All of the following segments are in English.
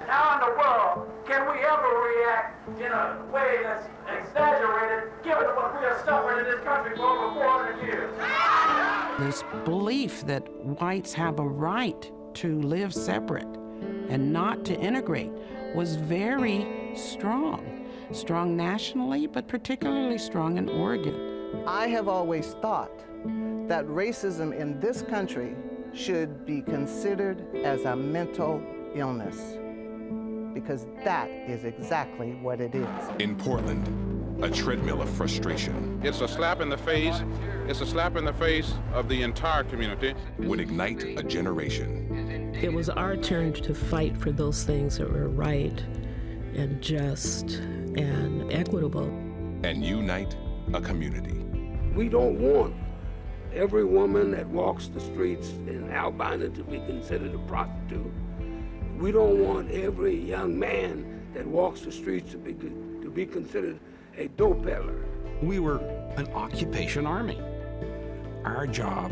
How in the world can we ever react in a way that's exaggerated, given what we have suffered in this country for over 400 years? This belief that whites have a right to live separate and not to integrate was very strong. Strong nationally, but particularly strong in Oregon. I have always thought that racism in this country should be considered as a mental illness, because that is exactly what it is. In Portland, a treadmill of frustration. It's a slap in the face. It's a slap in the face of the entire community. Would ignite a generation. It was our turn to fight for those things that were right and just and equitable. And unite a community. We don't want every woman that walks the streets in Albina to be considered a prostitute. We don't want every young man that walks the streets to be considered a dope peddler. We were an occupation army. Our job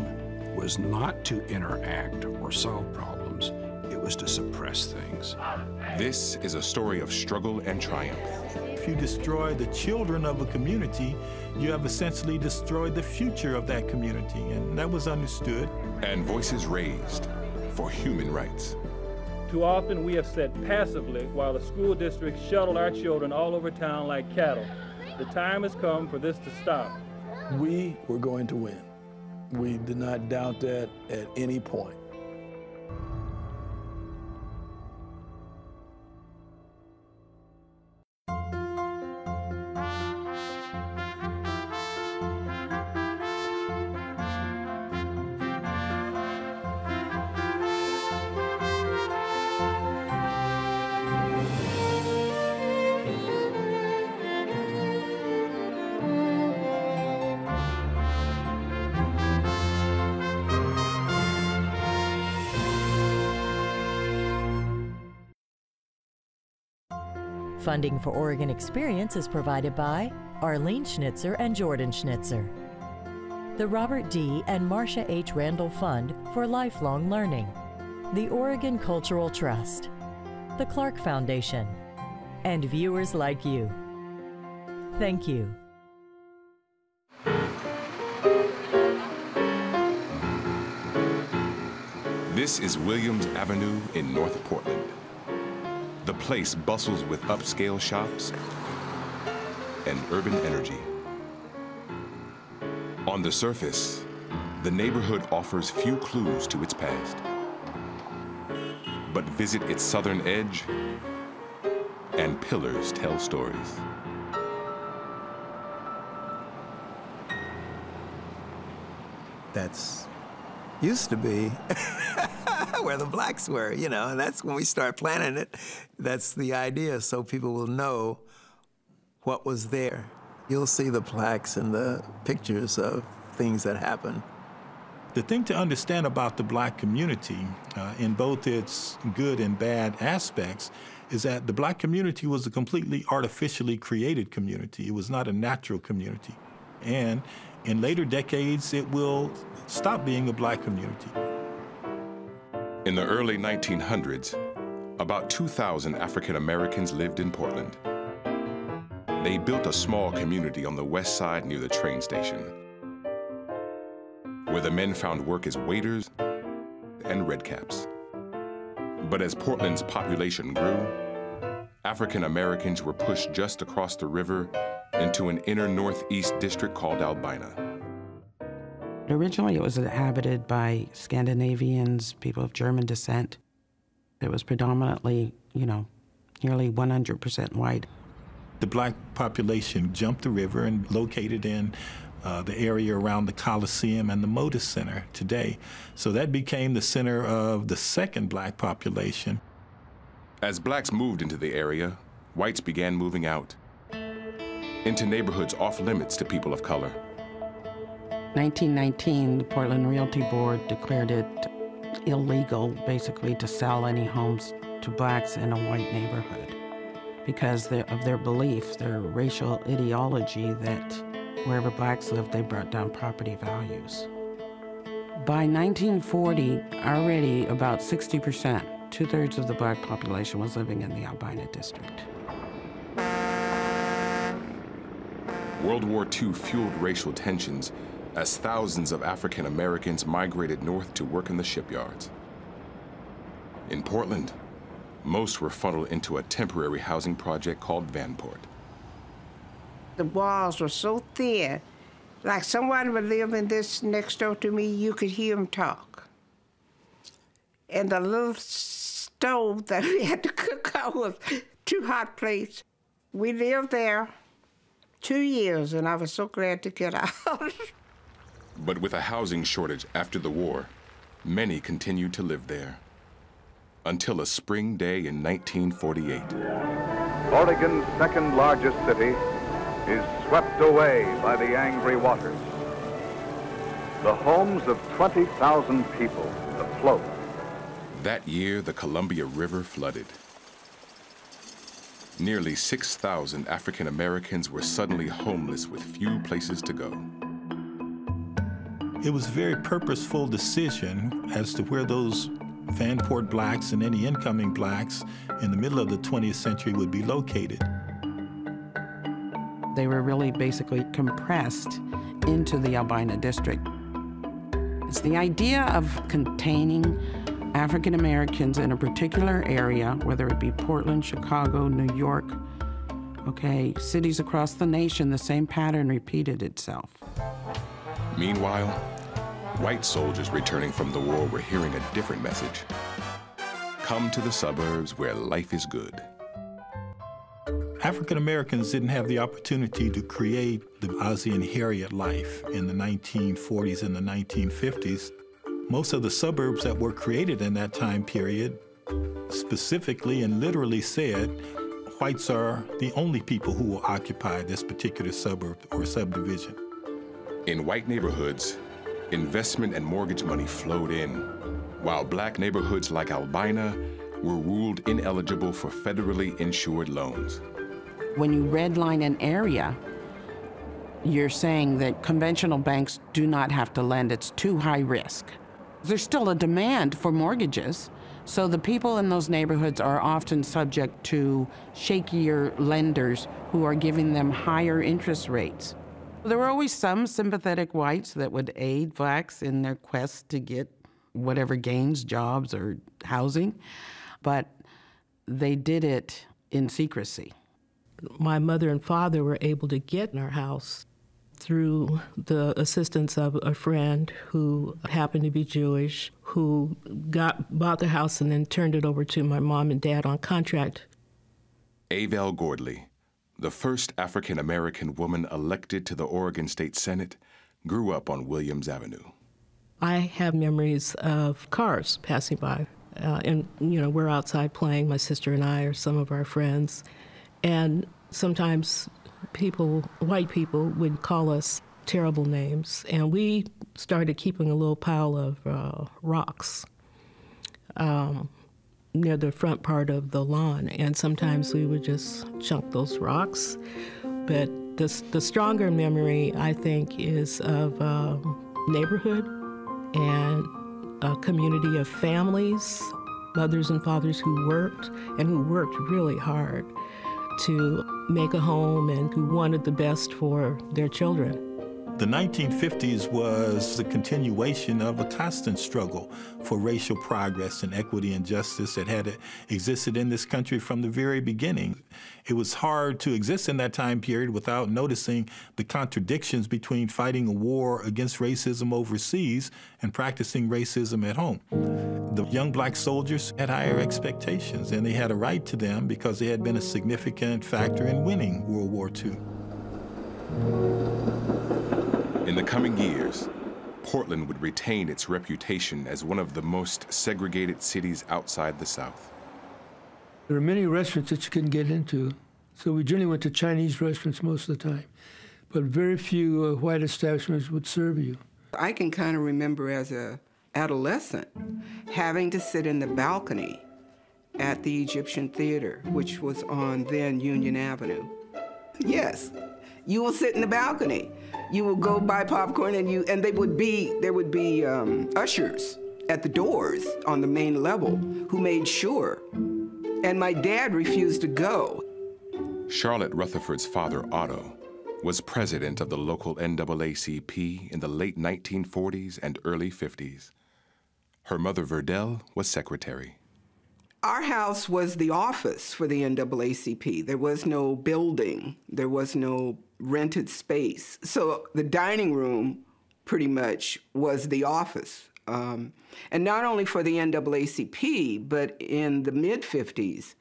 was not to interact or solve problems. It was to suppress things. This is a story of struggle and triumph. If you destroy the children of a community, you have essentially destroyed the future of that community, and that was understood. And voices raised for human rights. Too often we have sat passively while the school districts shuttle our children all over town like cattle. The time has come for this to stop. We were going to win. We did not doubt that at any point. Funding for Oregon Experience is provided by Arlene Schnitzer and Jordan Schnitzer, the Robert D. and Marcia H. Randall Fund for Lifelong Learning, the Oregon Cultural Trust, the Clark Foundation, and viewers like you. Thank you. This is Williams Avenue in North Portland. The place bustles with upscale shops and urban energy. On the surface, the neighborhood offers few clues to its past. But visit its southern edge, and pillars tell stories. That's used to be where the blacks were, you know, and that's when we start planning it. That's the idea, so people will know what was there. You'll see the plaques and the pictures of things that happened. The thing to understand about the black community, in both its good and bad aspects, is that the black community was a completely artificially created community. It was not a natural community. And in later decades, it will stop being a black community. In the early 1900s, about 2,000 African Americans lived in Portland. They built a small community on the west side near the train station, where the men found work as waiters and redcaps. But as Portland's population grew, African Americans were pushed just across the river into an inner northeast district called Albina. Originally, it was inhabited by Scandinavians, people of German descent. It was predominantly, nearly 100% white. The black population jumped the river and located in the area around the Coliseum and the Moda Center today. So that became the center of the second black population. As blacks moved into the area, whites began moving out into neighborhoods off limits to people of color. 1919, the Portland Realty Board declared it illegal, basically, to sell any homes to blacks in a white neighborhood because of their belief, their racial ideology that wherever blacks lived, they brought down property values. By 1940, already about 60% 2/3 of the black population was living in the Albina district. World War II fueled racial tensions as thousands of African Americans migrated north to work in the shipyards. In Portland, most were funneled into a temporary housing project called Vanport. The walls were so thin, like someone would live in this next door to me, you could hear them talk. And the little stove that we had to cook on was 2 hot plates. We lived there 2 years, and I was so glad to get out. But with a housing shortage after the war, many continued to live there. Until a spring day in 1948. Oregon's second largest city is swept away by the angry waters. The homes of 20,000 people afloat. That year, the Columbia River flooded. Nearly 6,000 African Americans were suddenly homeless with few places to go. It was a very purposeful decision as to where those Vanport blacks and any incoming blacks in the middle of the 20th century would be located. They were really basically compressed into the Albina district. It's the idea of containing African Americans in a particular area, whether it be Portland, Chicago, New York, okay, cities across the nation, the same pattern repeated itself. Meanwhile, white soldiers returning from the war were hearing a different message. Come to the suburbs where life is good. African Americans didn't have the opportunity to create the Ozzie and Harriet life in the 1940s and the 1950s. Most of the suburbs that were created in that time period specifically and literally said, whites are the only people who will occupy this particular suburb or subdivision. In white neighborhoods, investment and mortgage money flowed in, while black neighborhoods like Albina were ruled ineligible for federally insured loans. When you redline an area, you're saying that conventional banks do not have to lend, it's too high risk. There's still a demand for mortgages, so the people in those neighborhoods are often subject to shakier lenders who are giving them higher interest rates. There were always some sympathetic whites that would aid blacks in their quest to get whatever gains, jobs, or housing, but they did it in secrecy. My mother and father were able to get in our house through the assistance of a friend who happened to be Jewish, who bought the house and then turned it over to my mom and dad on contract. Avell Gordley, the first African-American woman elected to the Oregon State Senate, grew up on Williams Avenue. I have memories of cars passing by, and we're outside playing, my sister and I or some of our friends, and sometimes white people would call us terrible names, and we started keeping a little pile of rocks near the front part of the lawn, and sometimes we would just chunk those rocks. But the stronger memory, I think, is of neighborhood and a community of families, mothers and fathers who worked really hard to make a home and who wanted the best for their children. The 1950s was the continuation of a constant struggle for racial progress and equity and justice that had existed in this country from the very beginning. It was hard to exist in that time period without noticing the contradictions between fighting a war against racism overseas and practicing racism at home. The young black soldiers had higher expectations, and they had a right to them because they had been a significant factor in winning World War II. In the coming years, Portland would retain its reputation as one of the most segregated cities outside the South. There are many restaurants that you couldn't get into, so we generally went to Chinese restaurants most of the time, but very few white establishments would serve you. I can kind of remember as an adolescent having to sit in the balcony at the Egyptian Theater, which was on then Union Avenue. Yes, you will sit in the balcony. You will go buy popcorn, and there would be ushers at the doors on the main level who made sure. And my dad refused to go. Charlotte Rutherford's father, Otto, was president of the local NAACP in the late 1940s and early 50s. Her mother, Verdell, was secretary. Our house was the office for the NAACP. There was no building. There was no rented space. So the dining room pretty much was the office. And not only for the NAACP, but in the mid-50s,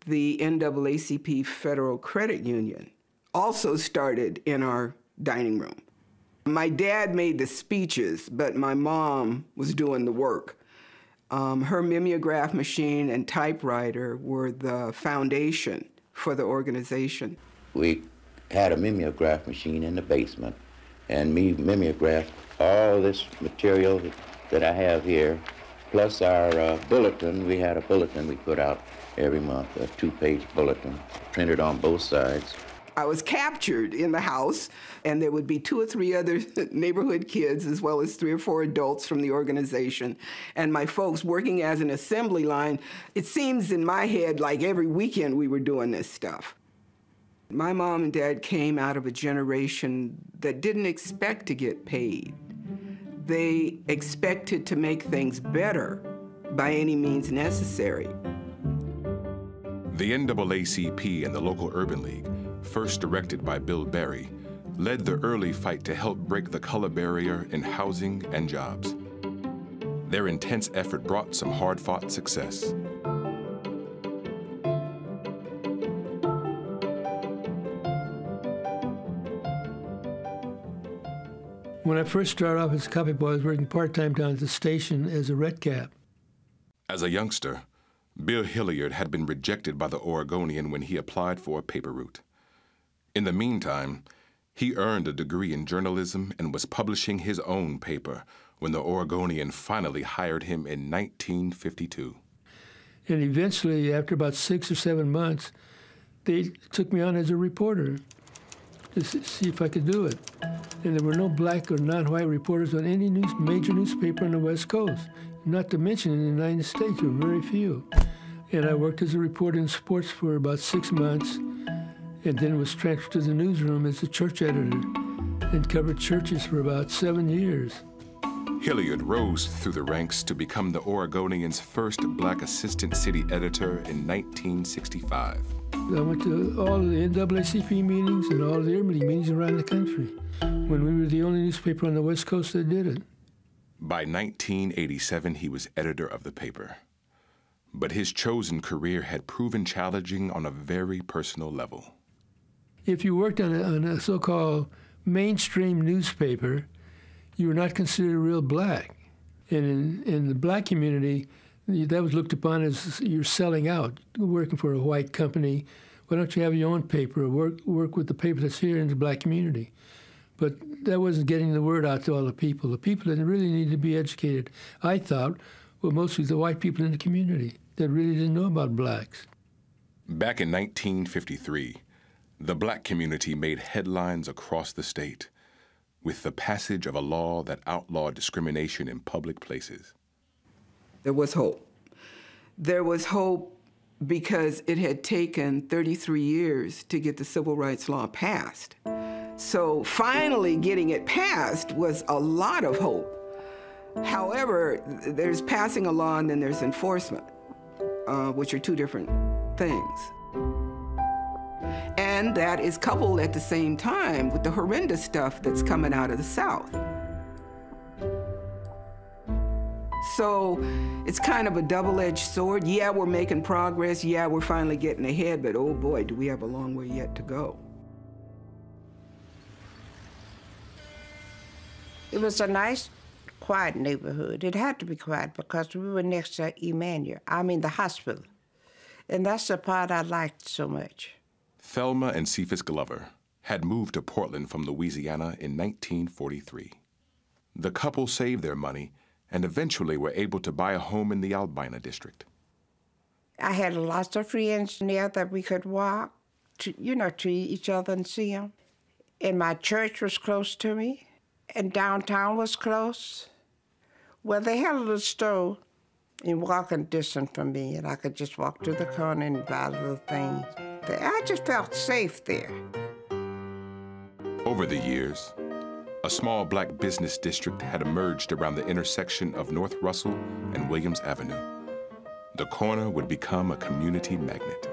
the NAACP Federal Credit Union also started in our dining room. My dad made the speeches, but my mom was doing the work. Her mimeograph machine and typewriter were the foundation for the organization. We had a mimeograph machine in the basement, and we mimeographed all this material that I have here, plus our bulletin. We had a bulletin we put out every month, a 2-page bulletin, printed on both sides. I was captured in the house, and there would be 2 or 3 other neighborhood kids, as well as 3 or 4 adults from the organization, and my folks working as an assembly line. It seems in my head like every weekend we were doing this stuff. My mom and dad came out of a generation that didn't expect to get paid. They expected to make things better by any means necessary. The NAACP and the local urban league, first directed by Bill Berry, led the early fight to help break the color barrier in housing and jobs. Their intense effort brought some hard-fought success. When I first started off as a copy boy, I was working part-time down at the station as a red cap. As a youngster, Bill Hilliard had been rejected by the Oregonian when he applied for a paper route. In the meantime, he earned a degree in journalism and was publishing his own paper when the Oregonian finally hired him in 1952. And eventually, after about 6 or 7 months, they took me on as a reporter to see if I could do it. And there were no black or non-white reporters on any major newspaper on the West Coast. Not to mention in the United States, there were very few. And I worked as a reporter in sports for about 6 months, and then was transferred to the newsroom as a church editor and covered churches for about 7 years. Hilliard rose through the ranks to become the Oregonian's first black assistant city editor in 1965. I went to all of the NAACP meetings and all of the urban league meetings around the country when we were the only newspaper on the West Coast that did it. By 1987, he was editor of the paper. But his chosen career had proven challenging on a very personal level. If you worked on a so-called mainstream newspaper, you were not considered real black. And in the black community, that was looked upon as you're selling out, working for a white company. Why don't you have your own paper, work with the paper that's here in the black community? But that wasn't getting the word out to all the people. The people that really needed to be educated, I thought, were mostly the white people in the community that really didn't know about blacks. Back in 1953, the black community made headlines across the state with the passage of a law that outlawed discrimination in public places. There was hope. There was hope because it had taken 33 years to get the civil rights law passed. So finally getting it passed was a lot of hope. However, there's passing a law and then there's enforcement, which are 2 different things. And that is coupled at the same time with the horrendous stuff that's coming out of the South. So it's kind of a double-edged sword. Yeah, we're making progress. Yeah, we're finally getting ahead, but oh boy, do we have a long way yet to go. It was a nice, quiet neighborhood. It had to be quiet because we were next to the hospital. And that's the part I liked so much. Thelma and Cephas Glover had moved to Portland from Louisiana in 1943. The couple saved their money and eventually were able to buy a home in the Albina district. I had lots of friends there that we could walk to each other and see them. And my church was close to me, and downtown was close. Well, they had a little store in walking distance from me, and I could just walk to the corner and buy little things. I just felt safe there. Over the years, a small black business district had emerged around the intersection of North Russell and Williams Avenue. The corner would become a community magnet.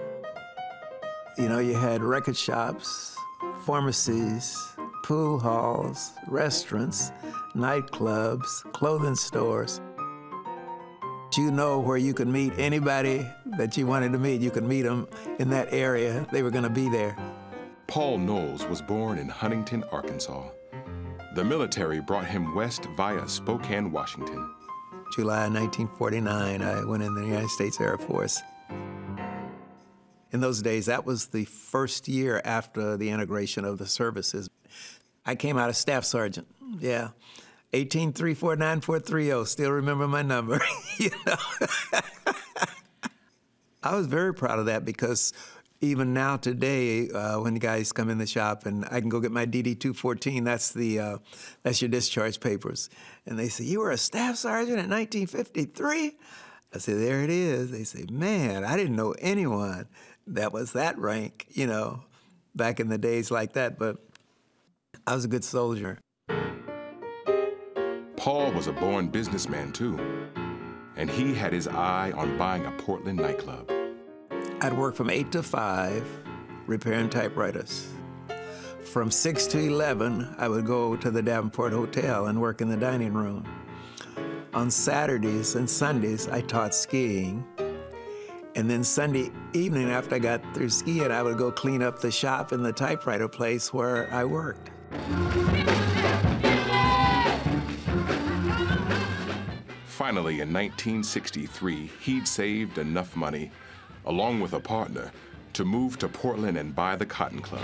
You know, you had record shops, pharmacies, pool halls, restaurants, nightclubs, clothing stores. You know where you could meet anybody that you wanted to meet. You could meet them in that area. They were going to be there. Paul Knowles was born in Huntington, Arkansas. The military brought him west via Spokane, Washington. July 1949, I went in the United States Air Force. In those days, that was the first year after the integration of the services. I came out as staff sergeant, yeah. 18349-430, still remember my number, you know. I was very proud of that because even now today, when guys come in the shop and I can go get my DD-214, that's your discharge papers. And they say, you were a staff sergeant in 1953? I say, there it is. They say, man, I didn't know anyone that was that rank, you know, back in the days like that, but I was a good soldier. Paul was a born businessman too, and he had his eye on buying a Portland nightclub. I'd work from 8 to 5, repairing typewriters. From 6 to 11, I would go to the Vanport Hotel and work in the dining room. On Saturdays and Sundays, I taught skiing. And then Sunday evening, after I got through skiing, I would go clean up the shop in the typewriter place where I worked. Finally, in 1963, he'd saved enough money, along with a partner, to move to Portland and buy the Cotton Club.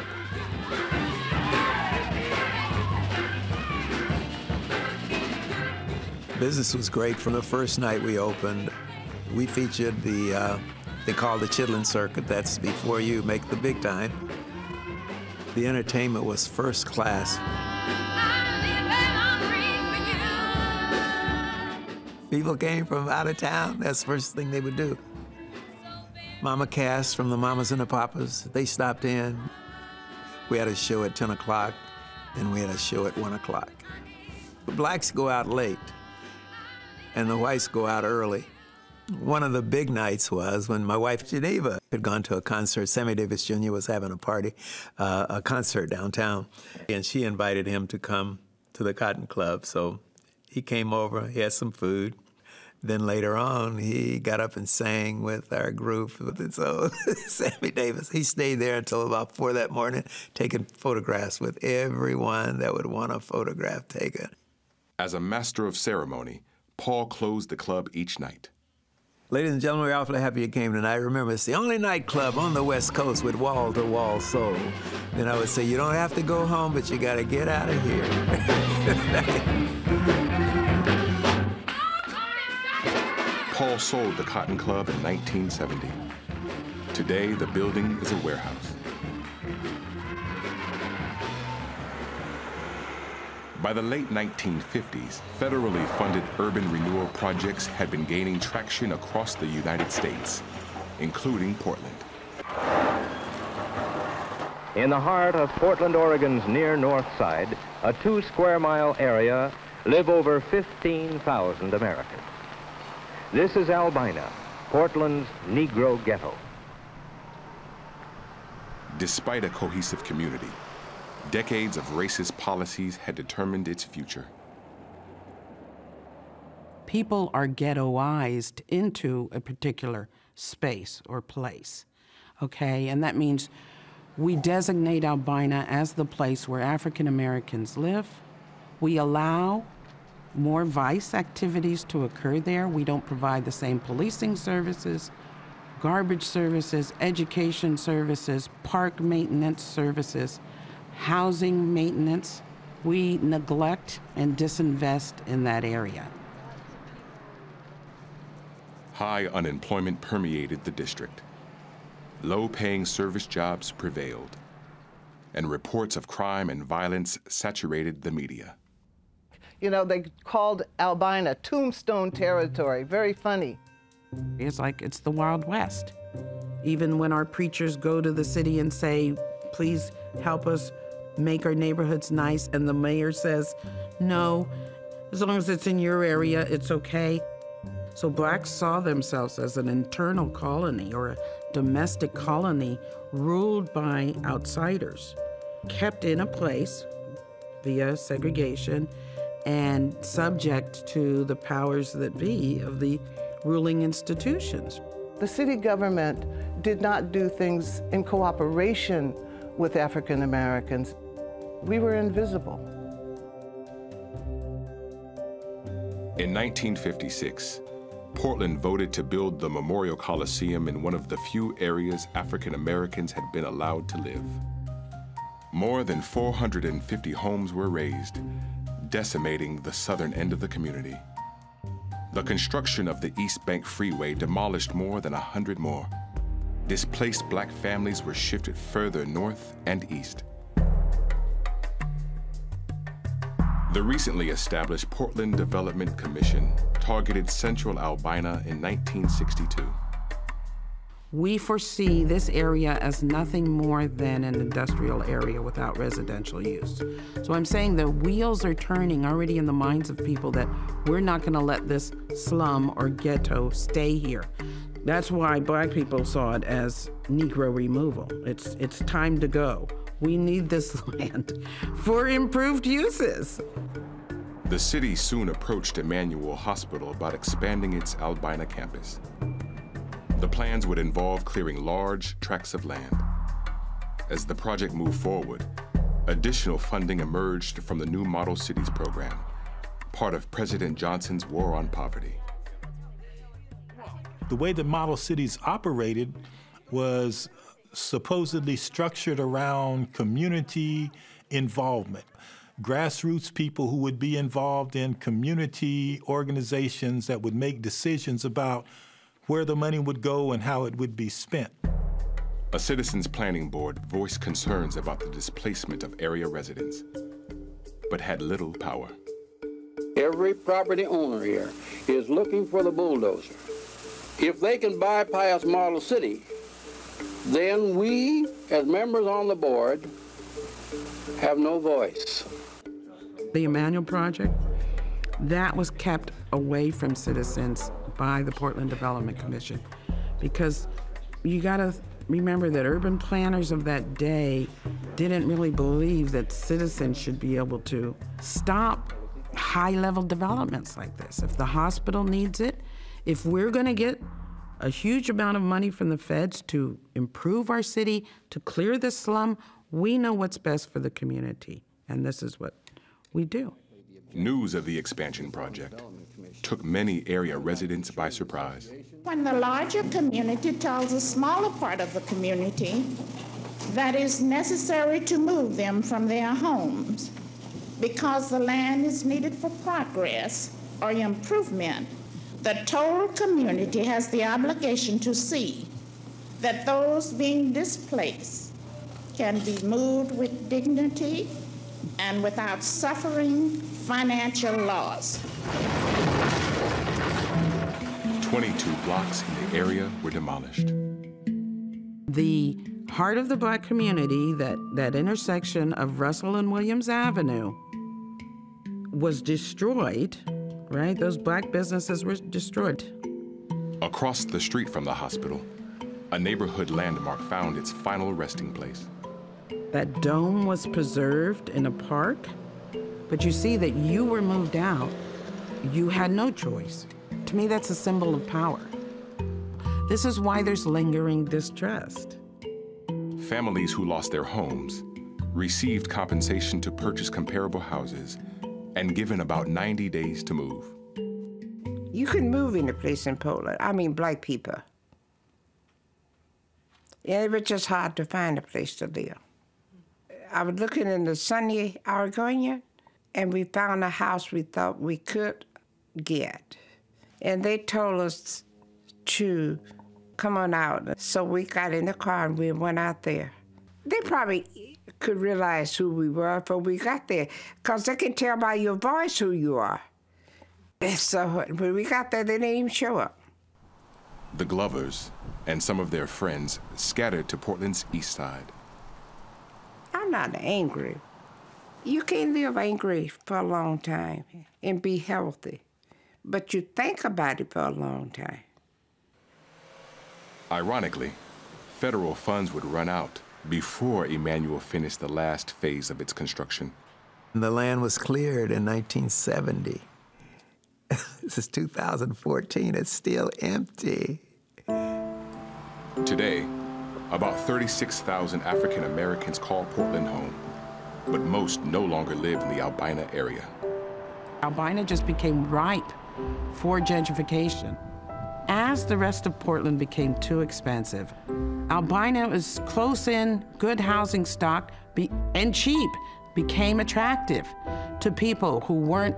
Business was great from the first night we opened. We featured they call the Chitlin Circuit. That's before you make the big time. The entertainment was first class. People came from out of town. That's the first thing they would do. Mama Cass from the Mamas and the Papas, they stopped in. We had a show at 10 o'clock, then we had a show at 1 o'clock. The blacks go out late, and the whites go out early. One of the big nights was when my wife, Geneva, had gone to a concert. Sammy Davis Jr. was having a party, a concert downtown, and she invited him to come to the Cotton Club. So he came over, he had some food. Then later on, he got up and sang with our group. So Sammy Davis, he stayed there until about 4 that morning, taking photographs with everyone that would want a photograph taken. As a master of ceremony, Paul closed the club each night. Ladies and gentlemen, we're awfully happy you came tonight. Remember, it's the only nightclub on the West Coast with wall-to-wall soul. Then I would say, you don't have to go home, but you got to get out of here. Paul sold the Cotton Club in 1970. Today, the building is a warehouse. By the late 1950s, federally funded urban renewal projects had been gaining traction across the United States, including Portland. In the heart of Portland, Oregon's near north side, a 2-square-mile area, live over 15,000 Americans. This is Albina, Portland's Negro ghetto. Despite a cohesive community, decades of racist policies had determined its future. People are ghettoized into a particular space or place, okay? And that means we designate Albina as the place where African Americans live. We allow more vice activities to occur there. We don't provide the same policing services, garbage services, education services, park maintenance services, housing maintenance. We neglect and disinvest in that area. High unemployment permeated the district. Low-paying service jobs prevailed, and reports of crime and violence saturated the media. You know, they called Albina tombstone territory. Very funny. It's like it's the Wild West. Even when our preachers go to the city and say, please help us make our neighborhoods nice, and the mayor says, no, as long as it's in your area, it's okay. So blacks saw themselves as an internal colony or a domestic colony ruled by outsiders, kept in a place via segregation and subject to the powers that be of the ruling institutions. The city government did not do things in cooperation with African Americans. We were invisible. In 1956, Portland voted to build the Memorial Coliseum in one of the few areas African Americans had been allowed to live. More than 450 homes were razed, decimating the southern end of the community. The construction of the East Bank Freeway demolished more than 100 more. Displaced black families were shifted further north and east. The recently established Portland Development Commission targeted central Albina in 1962. We foresee this area as nothing more than an industrial area without residential use. So I'm saying the wheels are turning already in the minds of people that we're not going to let this slum or ghetto stay here. That's why black people saw it as Negro removal. It's time to go. We need this land for improved uses. The city soon approached Emmanuel Hospital about expanding its Albina campus. The plans would involve clearing large tracts of land. As the project moved forward, additional funding emerged from the new Model Cities program, part of President Johnson's war on poverty. The way that Model Cities operated was supposedly structured around community involvement. Grassroots people who would be involved in community organizations that would make decisions about where the money would go and how it would be spent. A citizens' planning board voiced concerns about the displacement of area residents, but had little power. Every property owner here is looking for the bulldozer. If they can bypass Model City, then we, as members on the board, have no voice. The Emmanuel Project, that was kept away from citizens by the Portland Development Commission, because you gotta remember that urban planners of that day didn't really believe that citizens should be able to stop high-level developments like this. If the hospital needs it, if we're gonna get a huge amount of money from the feds to improve our city, to clear the slum, we know what's best for the community, and this is what we do. News of the expansion project took many area residents by surprise. When the larger community tells a smaller part of the community that it's necessary to move them from their homes because the land is needed for progress or improvement, the total community has the obligation to see that those being displaced can be moved with dignity and without suffering financial loss. 22 blocks in the area were demolished. The heart of the black community, that intersection of Russell and Williams Avenue, was destroyed, right? Those black businesses were destroyed. Across the street from the hospital, a neighborhood landmark found its final resting place. That dome was preserved in a park, but you see that you were moved out. You had no choice. To me, that's a symbol of power. This is why there's lingering distrust. Families who lost their homes received compensation to purchase comparable houses and given about 90 days to move. You can move in a place in Portland. I mean, black people. And it was just hard to find a place to live. I was looking in the sunny Oregonian, and we found a house we thought we could get. And they told us to come on out. So we got in the car and we went out there. They probably could realize who we were before we got there, because they can tell by your voice who you are. So when we got there, they didn't even show up. The Glovers and some of their friends scattered to Portland's east side. I'm not angry. You can't live angry for a long time and be healthy, but you think about it for a long time. Ironically, federal funds would run out before Emmanuel finished the last phase of its construction. The land was cleared in 1970. This is 2014, it's still empty. Today, about 36,000 African Americans call Portland home, but most no longer live in the Albina area. Albina just became ripe for gentrification. As the rest of Portland became too expensive, Albina was close in, good housing stock, and cheap, became attractive to people who weren't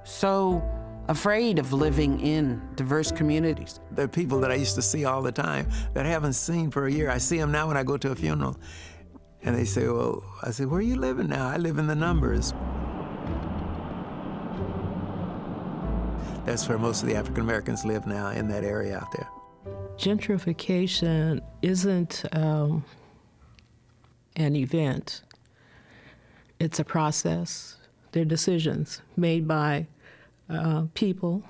so afraid of living in diverse communities. There are people that I used to see all the time that I haven't seen for a year. I see them now when I go to a funeral. And they say, well, I say, where are you living now? I live in the numbers. That's where most of the African Americans live now, in that area out there. Gentrification isn't an event. It's a process. They're decisions made by people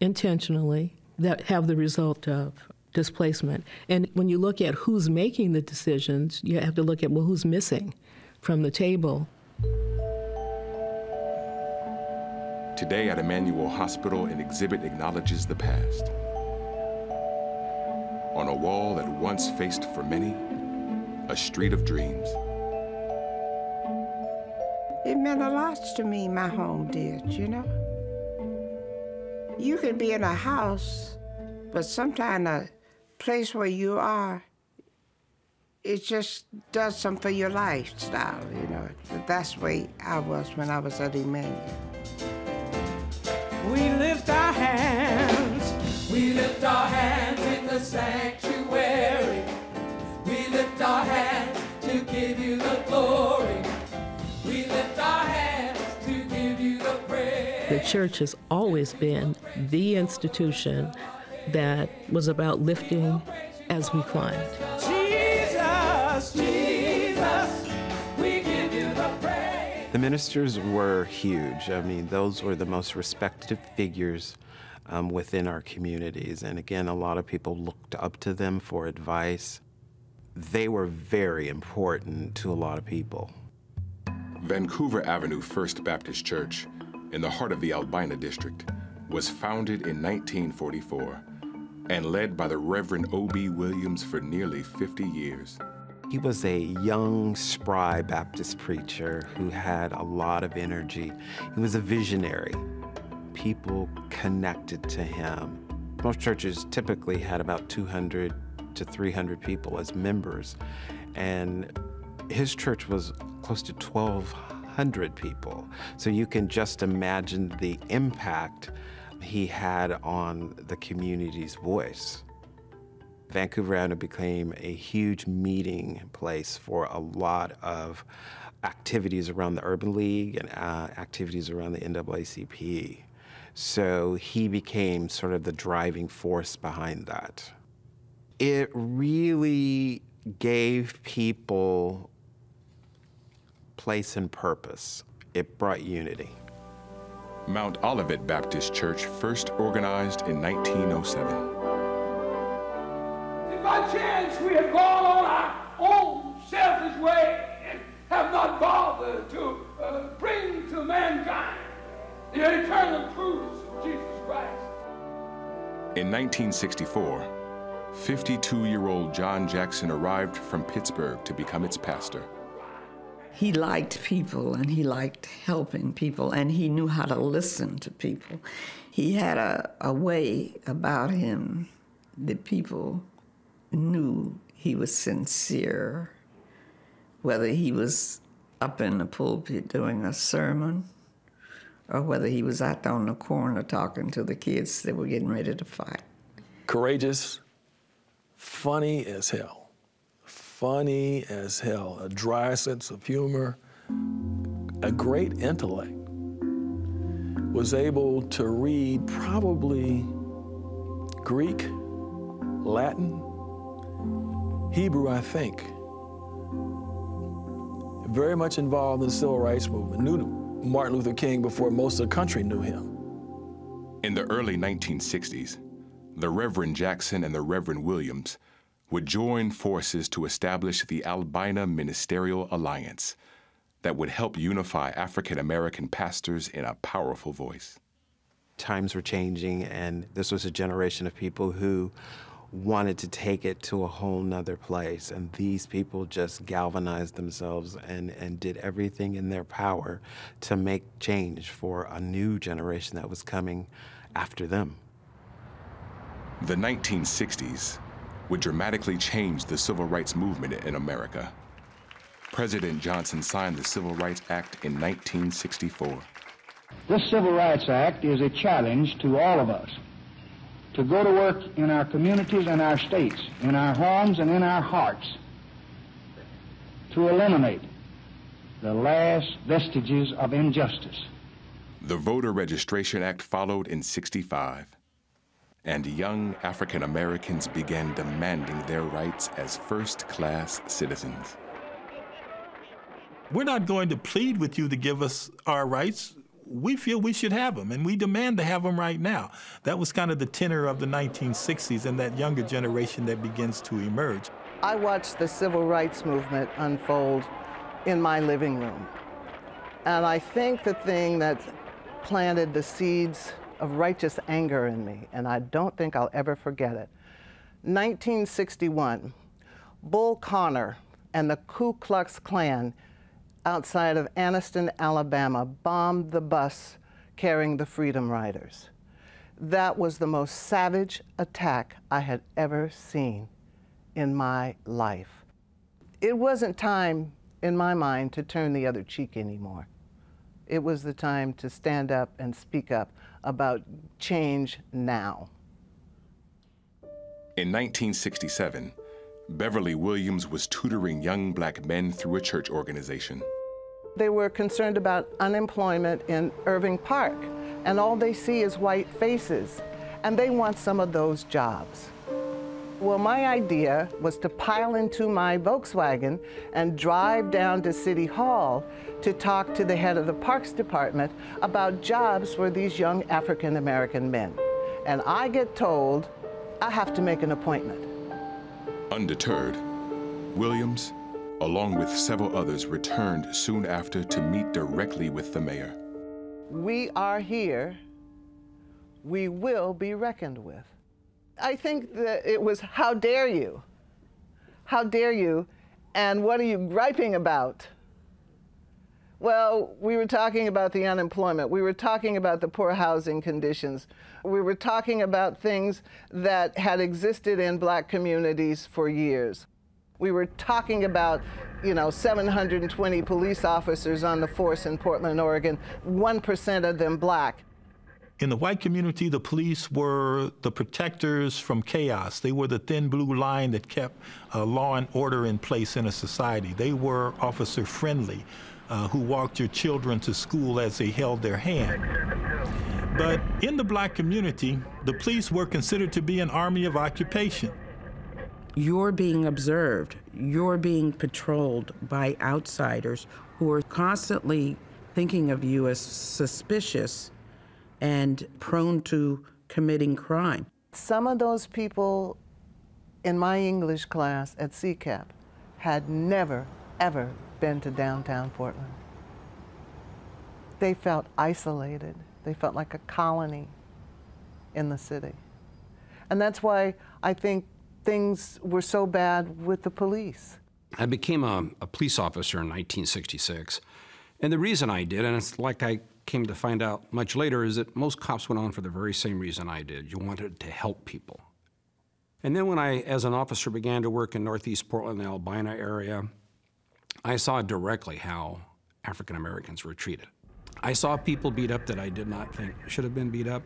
intentionally that have the result of displacement. And when you look at who's making the decisions, you have to look at, well, who's missing from the table. Today at Emmanuel Hospital, an exhibit acknowledges the past. On a wall that once faced for many, a street of dreams. It meant a lot to me, my home did, you know? You can be in a house, but sometimes a place where you are, it just does something for your lifestyle, you know? That's the way I was when I was at Emmanuel. We lift our hands in the sanctuary. We lift our hands to give you the glory. We lift our hands to give you the praise. The church has always been the institution that was about lifting as we climbed. Jesus, Jesus, we give you the praise. The ministers were huge. I mean, those were the most respected figures within our communities. And again, a lot of people looked up to them for advice. They were very important to a lot of people. Vancouver Avenue First Baptist Church, in the heart of the Albina district, was founded in 1944 and led by the Reverend O.B. Williams for nearly 50 years. He was a young, spry Baptist preacher who had a lot of energy. He was a visionary. People connected to him. Most churches typically had about 200 to 300 people as members, and his church was close to 1,200 people. So you can just imagine the impact he had on the community's voice. Vancouver Avenue became a huge meeting place for a lot of activities around the Urban League and activities around the NAACP. So he became sort of the driving force behind that. It really gave people place and purpose. It brought unity. Mount Olivet Baptist Church first organized in 1907. If by chance we have gone on our own selfish way and have not bothered to bring to mankind the eternal truths of Jesus Christ. In 1964, 52-year-old John Jackson arrived from Pittsburgh to become its pastor. He liked people, and he liked helping people, and he knew how to listen to people. He had a way about him that people knew he was sincere, whether he was up in the pulpit doing a sermon or whether he was out on the corner talking to the kids that were getting ready to fight. Courageous, funny as hell. funny as hell, a dry sense of humor, a great intellect, was able to read probably Greek, Latin, Hebrew, I think. Very much involved in the civil rights movement, knew Martin Luther King before most of the country knew him. In the early 1960s, the Reverend Jackson and the Reverend Williams would join forces to establish the Albina Ministerial Alliance that would help unify African-American pastors in a powerful voice. Times were changing, and this was a generation of people who wanted to take it to a whole nother place. And these people just galvanized themselves and did everything in their power to make change for a new generation that was coming after them. The 1960s would dramatically change the civil rights movement in America. President Johnson signed the Civil Rights Act in 1964. This Civil Rights Act is a challenge to all of us to go to work in our communities and our states, in our homes and in our hearts, to eliminate the last vestiges of injustice. The Voter Registration Act followed in '65, and young African Americans began demanding their rights as first-class citizens. We're not going to plead with you to give us our rights. We feel we should have them, and we demand to have them right now. That was kind of the tenor of the 1960s and that younger generation that begins to emerge. I watched the civil rights movement unfold in my living room. And I think the thing that planted the seeds of righteous anger in me, and I don't think I'll ever forget it. 1961, Bull Connor and the Ku Klux Klan outside of Anniston, Alabama, bombed the bus carrying the Freedom Riders. That was the most savage attack I had ever seen in my life. It wasn't time, in my mind, to turn the other cheek anymore. It was the time to stand up and speak up about change now. In 1967, Beverly Williams was tutoring young black men through a church organization. They were concerned about unemployment in Irving Park, and all they see is white faces, and they want some of those jobs. Well, my idea was to pile into my Volkswagen and drive down to City Hall to talk to the head of the Parks Department about jobs for these young African-American men. And I get told I have to make an appointment. Undeterred, Williams, along with several others, returned soon after to meet directly with the mayor. We are here. We will be reckoned with. I think that it was, how dare you? How dare you? And what are you griping about? Well, we were talking about the unemployment. We were talking about the poor housing conditions. We were talking about things that had existed in black communities for years. We were talking about, 720 police officers on the force in Portland, Oregon, 1% of them black. In the white community, the police were the protectors from chaos. They were the thin blue line that kept law and order in place in a society. They were officer friendly, who walked your children to school as they held their hand. But in the black community, the police were considered to be an army of occupation. You're being observed. You're being patrolled by outsiders who are constantly thinking of you as suspicious and prone to committing crime. Some of those people in my English class at CCAP had never, ever been to downtown Portland. They felt isolated. They felt like a colony in the city. And that's why I think things were so bad with the police. I became a police officer in 1966. And the reason I did, and it's like I came to find out much later, is that most cops went on for the very same reason I did. You wanted to help people. And then when I, as an officer, began to work in Northeast Portland, the Albina area, I saw directly how African Americans were treated. I saw people beat up that I did not think should have been beat up.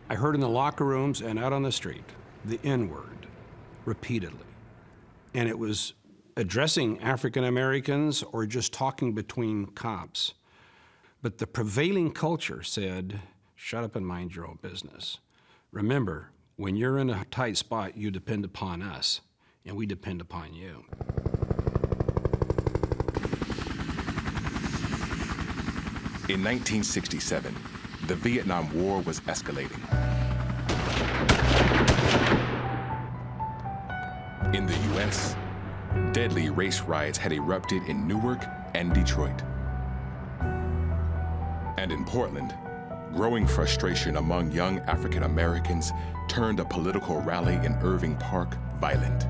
I heard in the locker rooms and out on the street the N-word repeatedly. And it was addressing African Americans or just talking between cops. But the prevailing culture said, shut up and mind your own business. Remember, when you're in a tight spot, you depend upon us, and we depend upon you. In 1967, the Vietnam War was escalating. In the U.S., deadly race riots had erupted in Newark and Detroit. And in Portland, growing frustration among young African Americans turned a political rally in Irving Park violent.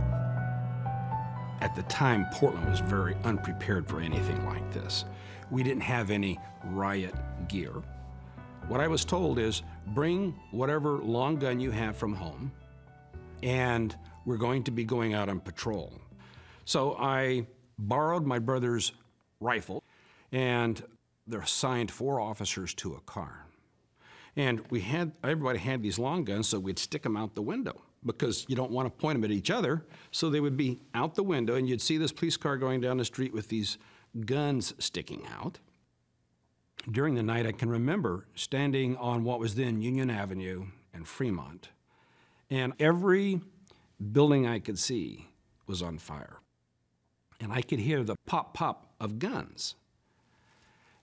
At the time, Portland was very unprepared for anything like this. We didn't have any riot gear. What I was told is, bring whatever long gun you have from home, and we're going to be going out on patrol. So I borrowed my brother's rifle, and they're assigned 4 officers to a car. And everybody had these long guns, so we'd stick them out the window because you don't want to point them at each other. So they would be out the window, and you'd see this police car going down the street with these guns sticking out. During the night, I can remember standing on what was then Union Avenue and Fremont, and every building I could see was on fire. And I could hear the pop, pop of guns.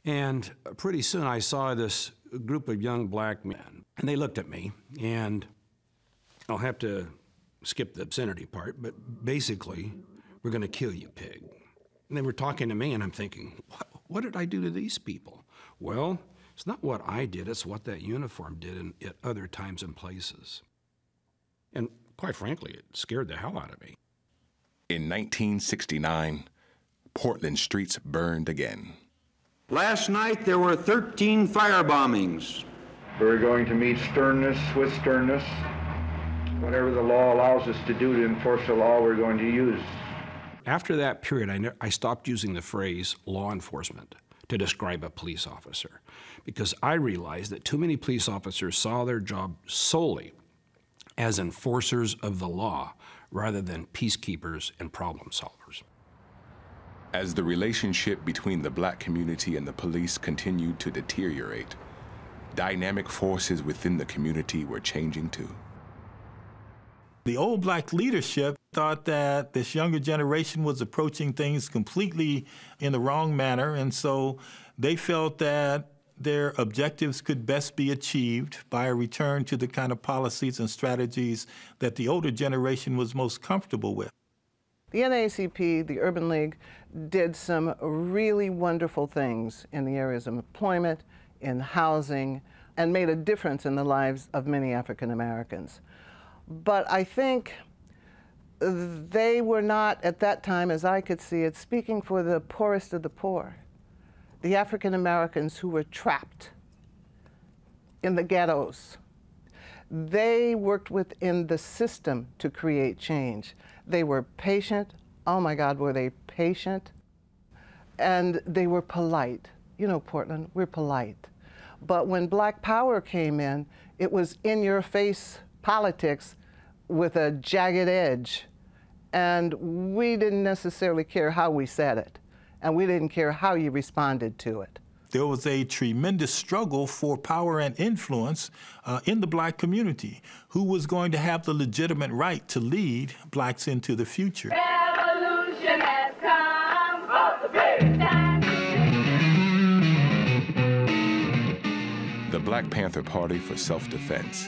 And pretty soon I saw this group of young black men, and they looked at me, and I'll have to skip the obscenity part, but basically, we're gonna kill you, pig. And they were talking to me, and I'm thinking, what did I do to these people? Well, it's not what I did, it's what that uniform did at other times and places. And quite frankly, it scared the hell out of me. In 1969, Portland streets burned again. Last night there were 13 firebombings. We're going to meet sternness with sternness. Whatever the law allows us to do to enforce the law, we're going to use. After that period, I stopped using the phrase law enforcement to describe a police officer, because I realized that too many police officers saw their job solely as enforcers of the law rather than peacekeepers and problem solvers. As the relationship between the black community and the police continued to deteriorate, dynamic forces within the community were changing too. The old black leadership thought that this younger generation was approaching things completely in the wrong manner, and so they felt that their objectives could best be achieved by a return to the kind of policies and strategies that the older generation was most comfortable with. The NAACP, the Urban League, did some really wonderful things in the areas of employment, in housing, and made a difference in the lives of many African Americans. But I think they were not, at that time, as I could see it, speaking for the poorest of the poor, the African Americans who were trapped in the ghettos. They worked within the system to create change. They were patient. Oh my God, were they patient? And they were polite. You know, Portland, we're polite. But when Black Power came in, it was in-your-face politics with a jagged edge. And we didn't necessarily care how we said it. And we didn't care how you responded to it. There was a tremendous struggle for power and influence in the black community. Who was going to have the legitimate right to lead blacks into the future? Revolution has come of the very time. The Black Panther Party for Self-Defense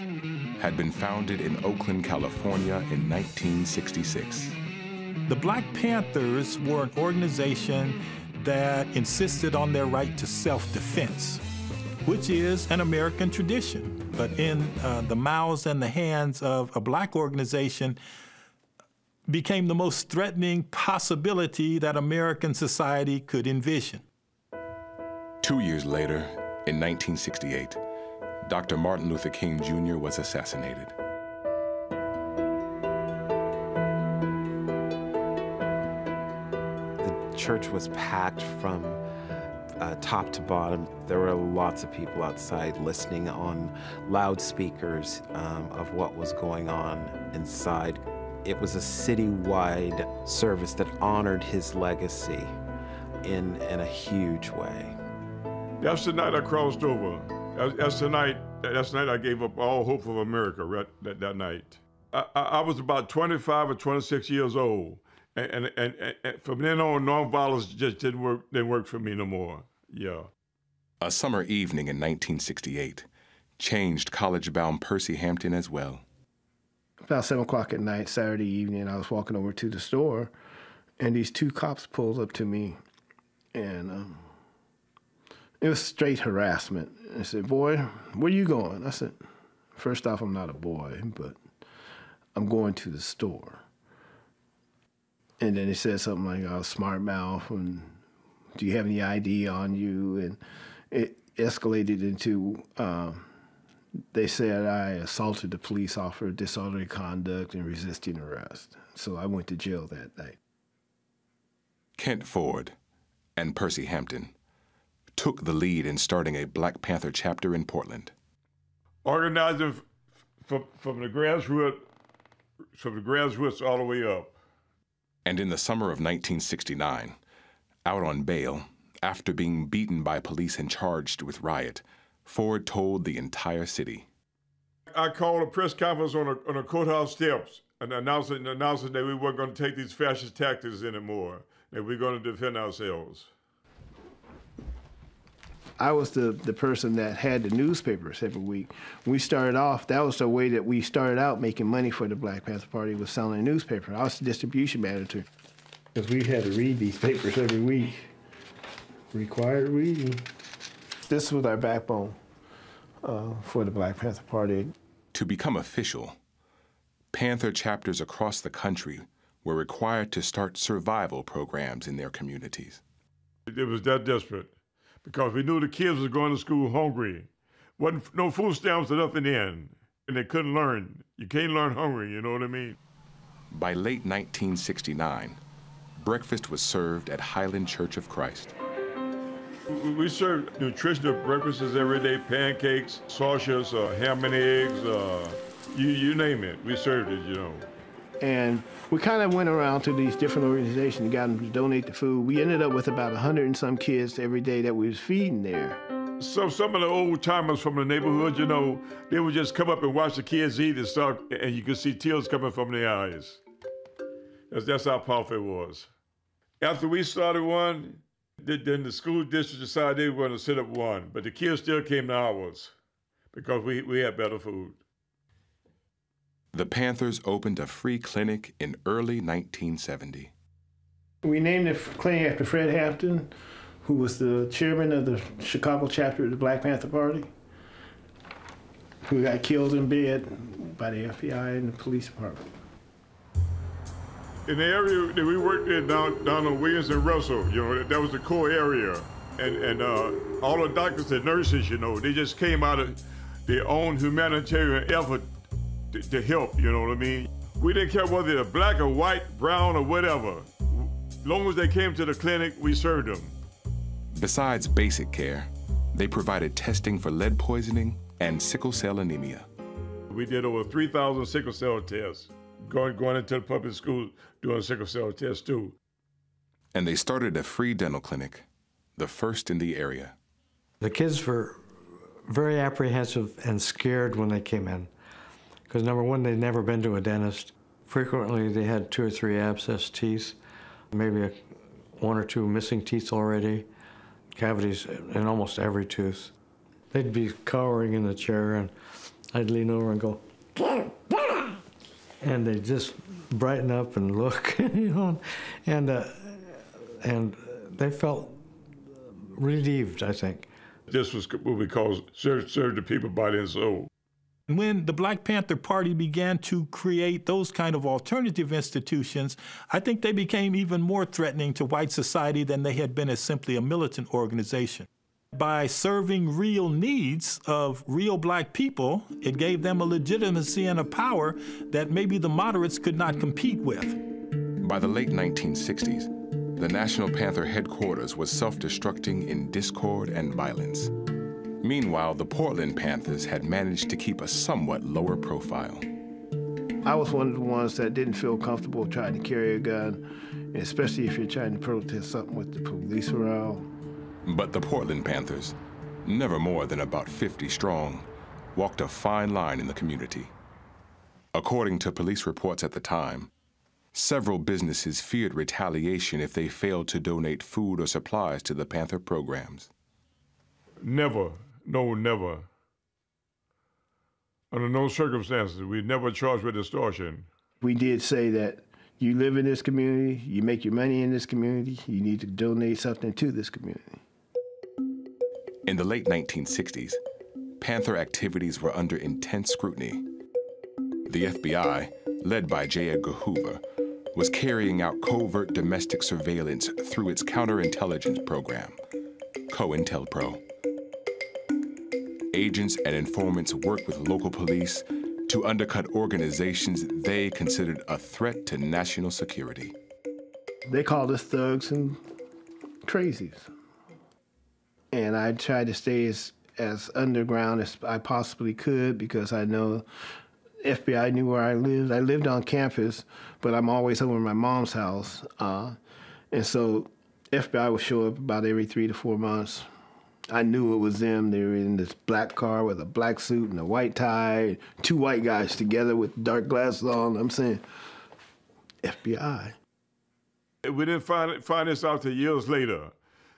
had been founded in Oakland, California in 1966. The Black Panthers were an organization that insisted on their right to self-defense, which is an American tradition. But in the mouths and the hands of a black organization became the most threatening possibility that American society could envision. 2 years later, in 1968, Dr. Martin Luther King Jr. was assassinated. The church was packed from top to bottom. There were lots of people outside listening on loudspeakers of what was going on inside. It was a citywide service that honored his legacy in a huge way. That's the night I crossed over. That's the night I gave up all hope of America, right, that night. I was about 25 or 26 years old. And from then on, nonviolence just didn't work for me no more, yeah. A summer evening in 1968 changed college-bound Percy Hampton as well. About 7 o'clock at night, Saturday evening, I was walking over to the store, and these 2 cops pulled up to me, and it was straight harassment. They said, "Boy, where you going?" I said, "First off, I'm not a boy, but I'm going to the store." And then he said something like, "I was smart mouth, and do you have any ID on you?" And it escalated into, they said I assaulted the police officer, disorderly conduct, and resisting arrest. So I went to jail that night. Kent Ford and Percy Hampton took the lead in starting a Black Panther chapter in Portland. Organizing from the grassroots all the way up. And in the summer of 1969, out on bail, after being beaten by police and charged with riot, Ford told the entire city. I called a press conference on the courthouse steps and announcing that we weren't going to take these fascist tactics anymore, that we're going to defend ourselves. I was the person that had the newspapers every week. When we started off, that was the way that we started out making money for the Black Panther Party, was selling a newspaper. I was the distribution manager. Because we had to read these papers every week. Required reading. This was our backbone for the Black Panther Party. To become official, Panther chapters across the country were required to start survival programs in their communities. It was that desperate, because we knew the kids was going to school hungry. Wasn't no food stamps or nothing in, and they couldn't learn. You can't learn hungry, you know what I mean? By late 1969, breakfast was served at Highland Church of Christ. We served nutritional breakfasts every day, pancakes, sausages, ham and eggs, you name it. We served it, you know. And we kind of went around to these different organizations and got them to donate the food. We ended up with about 100 and some kids every day that we was feeding there. So some of the old timers from the neighborhood, you know, they would just come up and watch the kids eat and stuff, and you could see tears coming from their eyes. That's how powerful it was. After we started one, then the school district decided they were going to set up one, but the kids still came to ours because we had better food. The Panthers opened a free clinic in early 1970. We named the clinic after Fred Hampton, who was the chairman of the Chicago chapter of the Black Panther Party, who got killed in bed by the FBI and the police department. In the area that we worked in down on Williams and Russell, you know, that was the core area. And all the doctors and nurses, you know, they just came out of their own humanitarian effort to help, you know what I mean? We didn't care whether they're black or white, brown or whatever. As long as they came to the clinic, we served them. Besides basic care, they provided testing for lead poisoning and sickle cell anemia. We did over 3,000 sickle cell tests, going into the public schools doing sickle cell tests too. And they started a free dental clinic, the first in the area. The kids were very apprehensive and scared when they came in. Because number one, they'd never been to a dentist. Frequently, they had 2 or 3 abscessed teeth, maybe 1 or 2 missing teeth already, cavities in almost every tooth. They'd be cowering in the chair, and I'd lean over and go, and they'd just brighten up and look, you know, and they felt relieved, I think. This was what we call serve the people body and soul. When the Black Panther Party began to create those kind of alternative institutions, I think they became even more threatening to white society than they had been as simply a militant organization. By serving real needs of real black people, it gave them a legitimacy and a power that maybe the moderates could not compete with. By the late 1960s, the National Panther headquarters was self-destructing in discord and violence. Meanwhile, the Portland Panthers had managed to keep a somewhat lower profile. I was one of the ones that didn't feel comfortable trying to carry a gun, especially if you're trying to protest something with the police around. But the Portland Panthers, never more than about 50 strong, walked a fine line in the community. According to police reports at the time, several businesses feared retaliation if they failed to donate food or supplies to the Panther programs. Never, no, never. Under no circumstances, we never charged with extortion. We did say that you live in this community, you make your money in this community, you need to donate something to this community. In the late 1960s, Panther activities were under intense scrutiny. The FBI, led by J. Edgar Hoover, was carrying out covert domestic surveillance through its counterintelligence program, COINTELPRO. Agents and informants worked with local police to undercut organizations they considered a threat to national security. They called us thugs and crazies. And I tried to stay as underground as I possibly could because I know FBI knew where I lived. I lived on campus, but I'm always over at my mom's house. And so FBI would show up about every 3 to 4 months. I knew it was them. They were in this black car with a black suit and a white tie, 2 white guys together with dark glasses on. I'm saying, FBI. We didn't find this out till years later.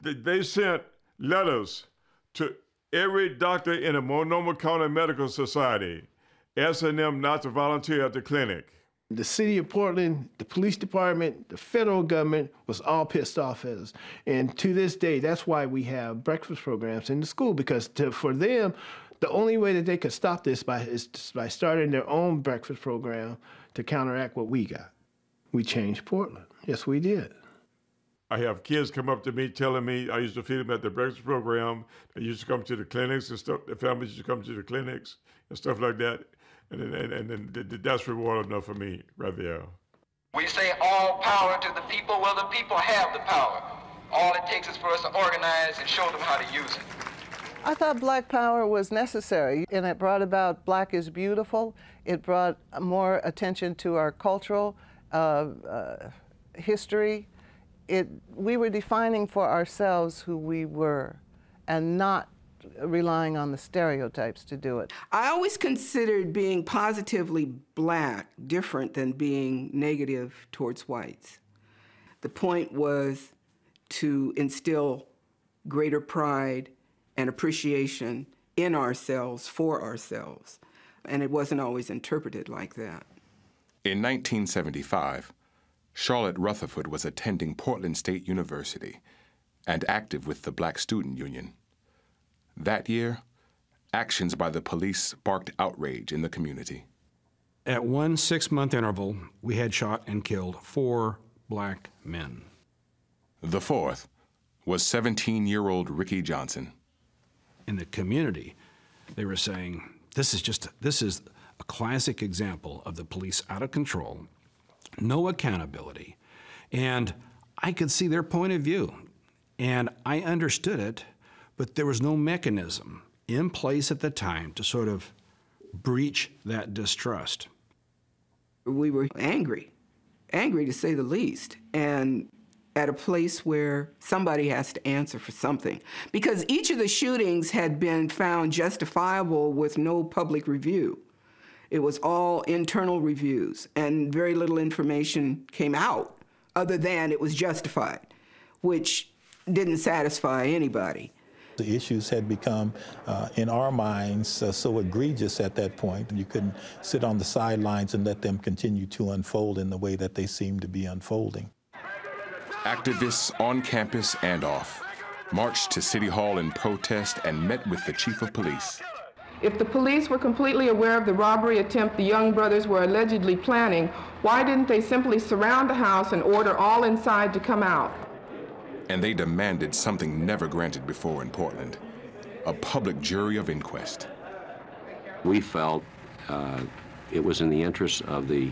They sent letters to every doctor in the Multnomah County Medical Society asking them not to volunteer at the clinic. The city of Portland, the police department, the federal government was all pissed off at us. And to this day, that's why we have breakfast programs in the school, because for them, the only way that they could stop this is by starting their own breakfast program to counteract what we got. We changed Portland. Yes, we did. I have kids come up to me telling me I used to feed them at the breakfast program. They used to come to the clinics and stuff. The families used to come to the clinics and stuff like that. And that's reward enough for me right there. We say all power to the people. Well, the people have the power. All it takes is for us to organize and show them how to use it. I thought Black power was necessary, and it brought about Black is beautiful. It brought more attention to our cultural history. We were defining for ourselves who we were and not relying on the stereotypes to do it. I always considered being positively Black different than being negative towards whites. The point was to instill greater pride and appreciation in ourselves, for ourselves, and it wasn't always interpreted like that. In 1975, Charlotte Rutherford was attending Portland State University and active with the Black Student Union. That year, actions by the police sparked outrage in the community. At one 6-month interval, we had shot and killed 4 Black men. The 4th was 17-year-old Ricky Johnson. In the community, they were saying, this is a classic example of the police out of control, no accountability. And I could see their point of view, and I understood it, but there was no mechanism in place at the time to sort of breach that distrust. We were angry to say the least, and at a place where somebody has to answer for something. Because each of the shootings had been found justifiable with no public review. It was all internal reviews, and very little information came out other than it was justified, which didn't satisfy anybody. The issues had become, in our minds, so egregious at that point. You couldn't sit on the sidelines and let them continue to unfold in the way that they seemed to be unfolding. Activists on campus and off marched to City Hall in protest and met with the chief of police. If the police were completely aware of the robbery attempt the young brothers were allegedly planning, why didn't they simply surround the house and order all inside to come out? And they demanded something never granted before in Portland, a public jury of inquest. We felt it was in the interest of the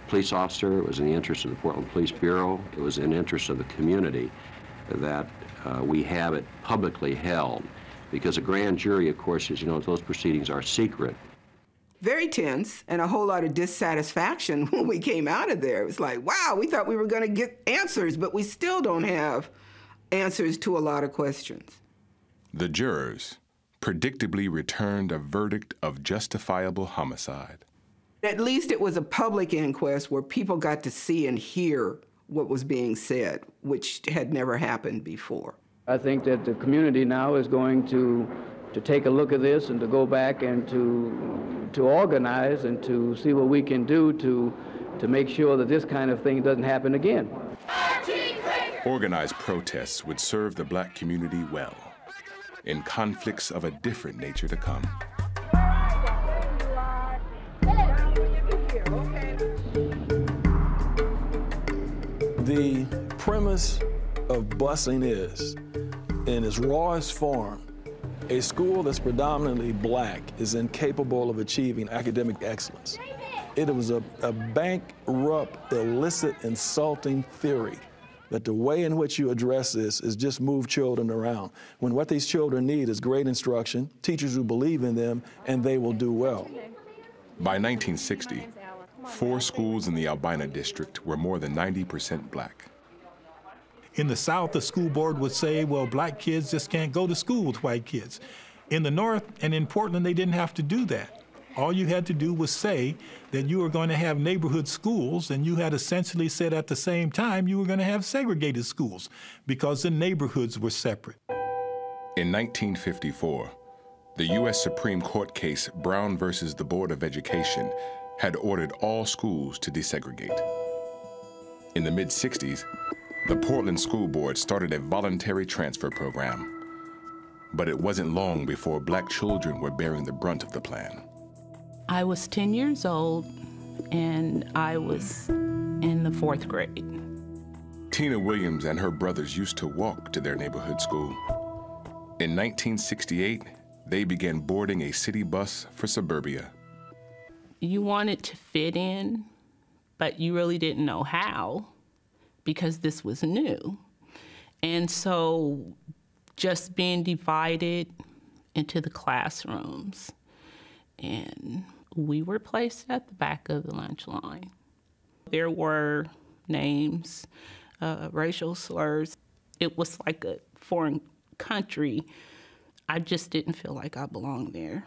police officer, it was in the interest of the Portland Police Bureau, it was in the interest of the community that we have it publicly held. Because a grand jury, of course, as you know, those proceedings are secret. very tense and a whole lot of dissatisfaction when we came out of there. It was like, wow, we thought we were going to get answers, but we still don't have answers to a lot of questions. The jurors predictably returned a verdict of justifiable homicide. At least it was a public inquest where people got to see and hear what was being said, which had never happened before. I think that the community now is going to take a look at this and to go back and to organize and to see what we can do to make sure that this kind of thing doesn't happen again. Organized protests would serve the black community well in conflicts of a different nature to come. The premise of busing is, in its rawest form, a school that's predominantly black is incapable of achieving academic excellence. It was a bankrupt, illicit, insulting theory that the way in which you address this is just move children around, when what these children need is great instruction, teachers who believe in them, and they will do well. By 1960, 4 schools in the Albina district were more than 90% black. In the South, the school board would say, well, black kids just can't go to school with white kids. In the North and in Portland, they didn't have to do that. All you had to do was say that you were going to have neighborhood schools, and you had essentially said at the same time you were going to have segregated schools because the neighborhoods were separate. In 1954, the U.S. Supreme Court case Brown versus the Board of Education had ordered all schools to desegregate. In the mid-60s, the Portland School Board started a voluntary transfer program, but it wasn't long before black children were bearing the brunt of the plan. I was 10 years old, and I was in the 4th grade. Tina Williams and her brothers used to walk to their neighborhood school. In 1968, they began boarding a city bus for suburbia. You wanted to fit in, but you really didn't know how, because this was new. And so just being divided into the classrooms, and we were placed at the back of the lunch line. There were names, racial slurs. It was like a foreign country. I just didn't feel like I belonged there.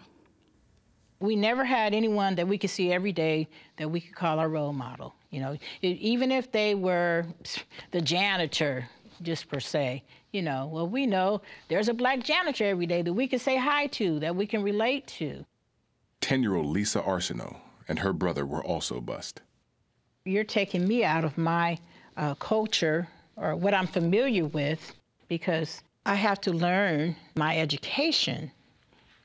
We never had anyone that we could see every day that we could call our role model. You know, even if they were the janitor, just per se, you know, well, we know there's a black janitor every day that we can say hi to, that we can relate to. 10-year-old Lisa Arsenault and her brother were also bused. You're taking me out of my culture or what I'm familiar with, because I have to learn my education.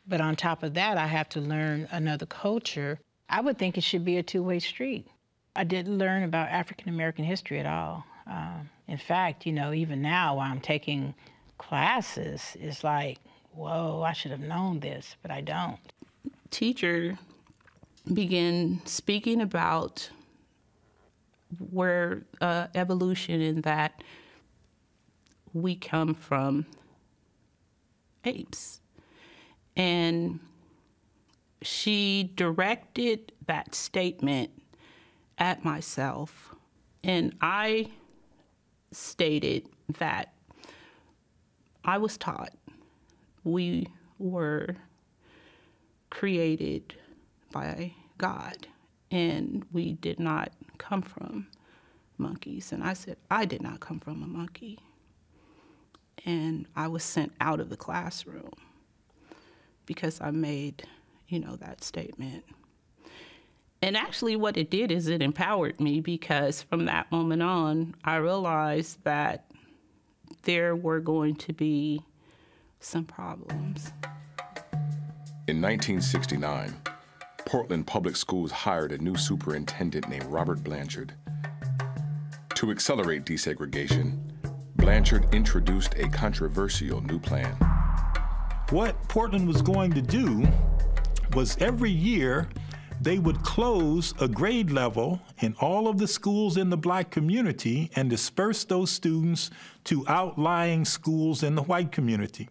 But on top of that, I have to learn another culture. I would think it should be a two-way street. I didn't learn about African-American history at all. In fact, you know, even now while I'm taking classes, it's like, whoa, I should have known this, but I don't. Teacher began speaking about where evolution in that we come from apes. And she directed that statement at myself, and I stated that I was taught we were created by God, and we did not come from monkeys. And I said, I did not come from a monkey. And I was sent out of the classroom because I made, you know, that statement. And actually what it did is it empowered me, because from that moment on, I realized that there were going to be some problems. In 1969, Portland Public Schools hired a new superintendent named Robert Blanchard. To accelerate desegregation, Blanchard introduced a controversial new plan. What Portland was going to do was every year they would close a grade level in all of the schools in the black community and disperse those students to outlying schools in the white community.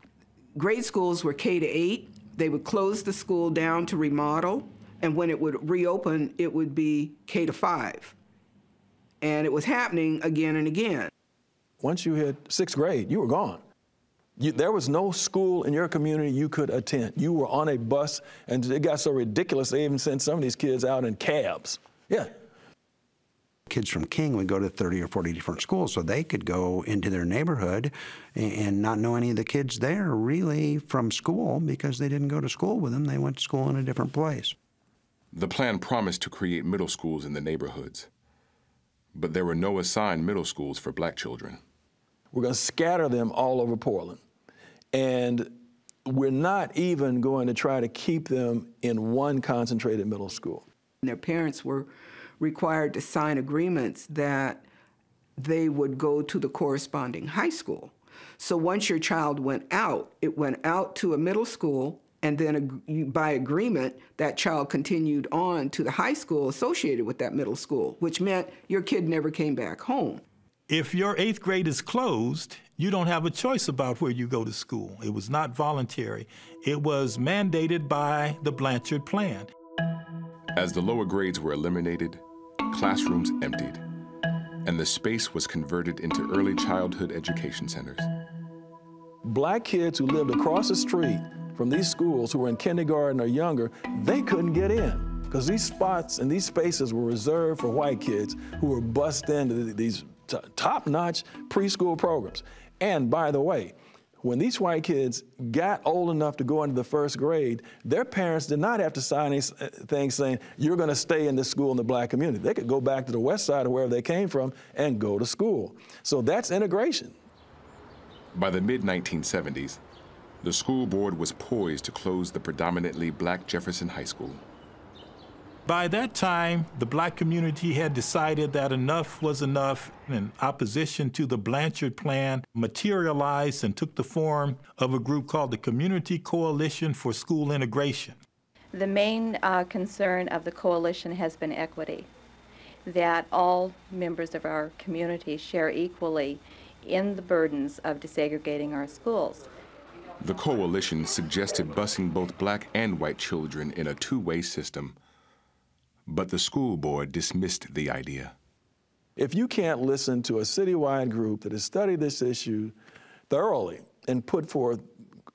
Grade schools were K-8. They would close the school down to remodel. And when it would reopen, it would be K to 5. And it was happening again and again. Once you hit 6th grade, you were gone. There was no school in your community you could attend. You were on a bus, and it got so ridiculous they even sent some of these kids out in cabs. Yeah. Kids from King would go to 30 or 40 different schools, so they could go into their neighborhood and not know any of the kids there really from school because they didn't go to school with them. They went to school in a different place. The plan promised to create middle schools in the neighborhoods, but there were no assigned middle schools for black children. We're going to scatter them all over Portland. And we're not even going to try to keep them in one concentrated middle school. Their parents were required to sign agreements that they would go to the corresponding high school. So once your child went out, it went out to a middle school, and then by agreement, that child continued on to the high school associated with that middle school, which meant your kid never came back home. If your 8th grade is closed, you don't have a choice about where you go to school. It was not voluntary. It was mandated by the Blanchard Plan. As the lower grades were eliminated, classrooms emptied, and the space was converted into early childhood education centers. Black kids who lived across the street from these schools who were in kindergarten or younger, they couldn't get in because these spots and these spaces were reserved for white kids who were bussed into these top-notch preschool programs. And by the way, when these white kids got old enough to go into the 1st grade, their parents did not have to sign anything saying, you're going to stay in this school in the black community. They could go back to the west side of wherever they came from and go to school. So that's integration. By the mid-1970s, the school board was poised to close the predominantly black Jefferson High School. By that time, the black community had decided that enough was enough, and opposition to the Blanchard Plan materialized and took the form of a group called the Community Coalition for School Integration. The main concern of the coalition has been equity, that all members of our community share equally in the burdens of desegregating our schools. The coalition suggested busing both black and white children in a two-way system, but the school board dismissed the idea. If you can't listen to a citywide group that has studied this issue thoroughly and put forth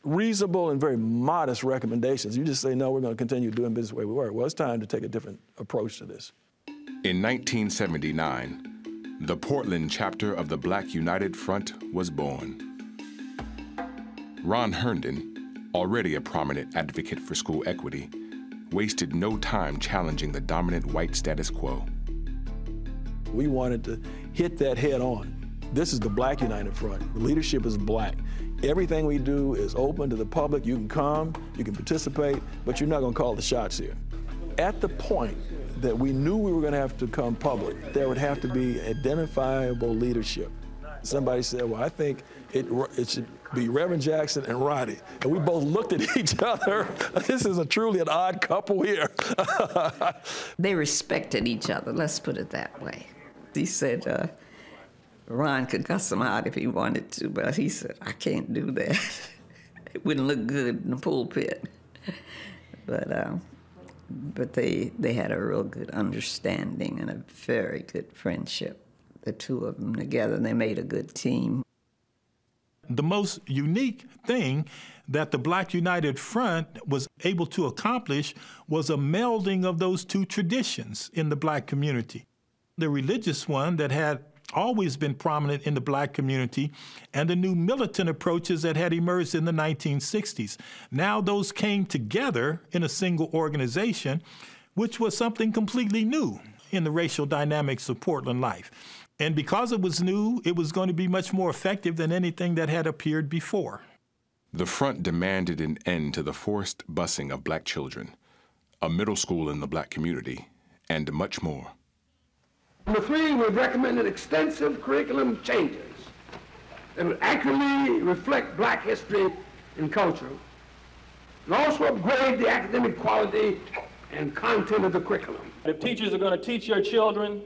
reasonable and very modest recommendations, you just say, no, we're going to continue doing business the way we were. Well, it's time to take a different approach to this. In 1979, the Portland chapter of the Black United Front was born. Ron Herndon, already a prominent advocate for school equity, wasted no time challenging the dominant white status quo. We wanted to hit that head on. This is the Black United Front. The leadership is black. Everything we do is open to the public. You can come, you can participate, but you're not going to call the shots here. At the point that we knew we were going to have to come public, there would have to be identifiable leadership. Somebody said, well, I think it should be Reverend Jackson and Roddy. And we both looked at each other. This is truly an odd couple here. They respected each other, let's put it that way. He said Ron could cuss him out if he wanted to, but he said, I can't do that. It wouldn't look good in the pulpit. But they had a real good understanding and a very good friendship. The two of them together, they made a good team. The most unique thing that the Black United Front was able to accomplish was a melding of those two traditions in the black community. The religious one that had always been prominent in the black community and the new militant approaches that had emerged in the 1960s. Now those came together in a single organization, which was something completely new in the racial dynamics of Portland life. And because it was new, it was going to be much more effective than anything that had appeared before. The front demanded an end to the forced busing of black children, a middle school in the black community, and much more. Number 3, we've recommended extensive curriculum changes that would accurately reflect black history and culture, and also upgrade the academic quality and content of the curriculum. If teachers are going to teach your children,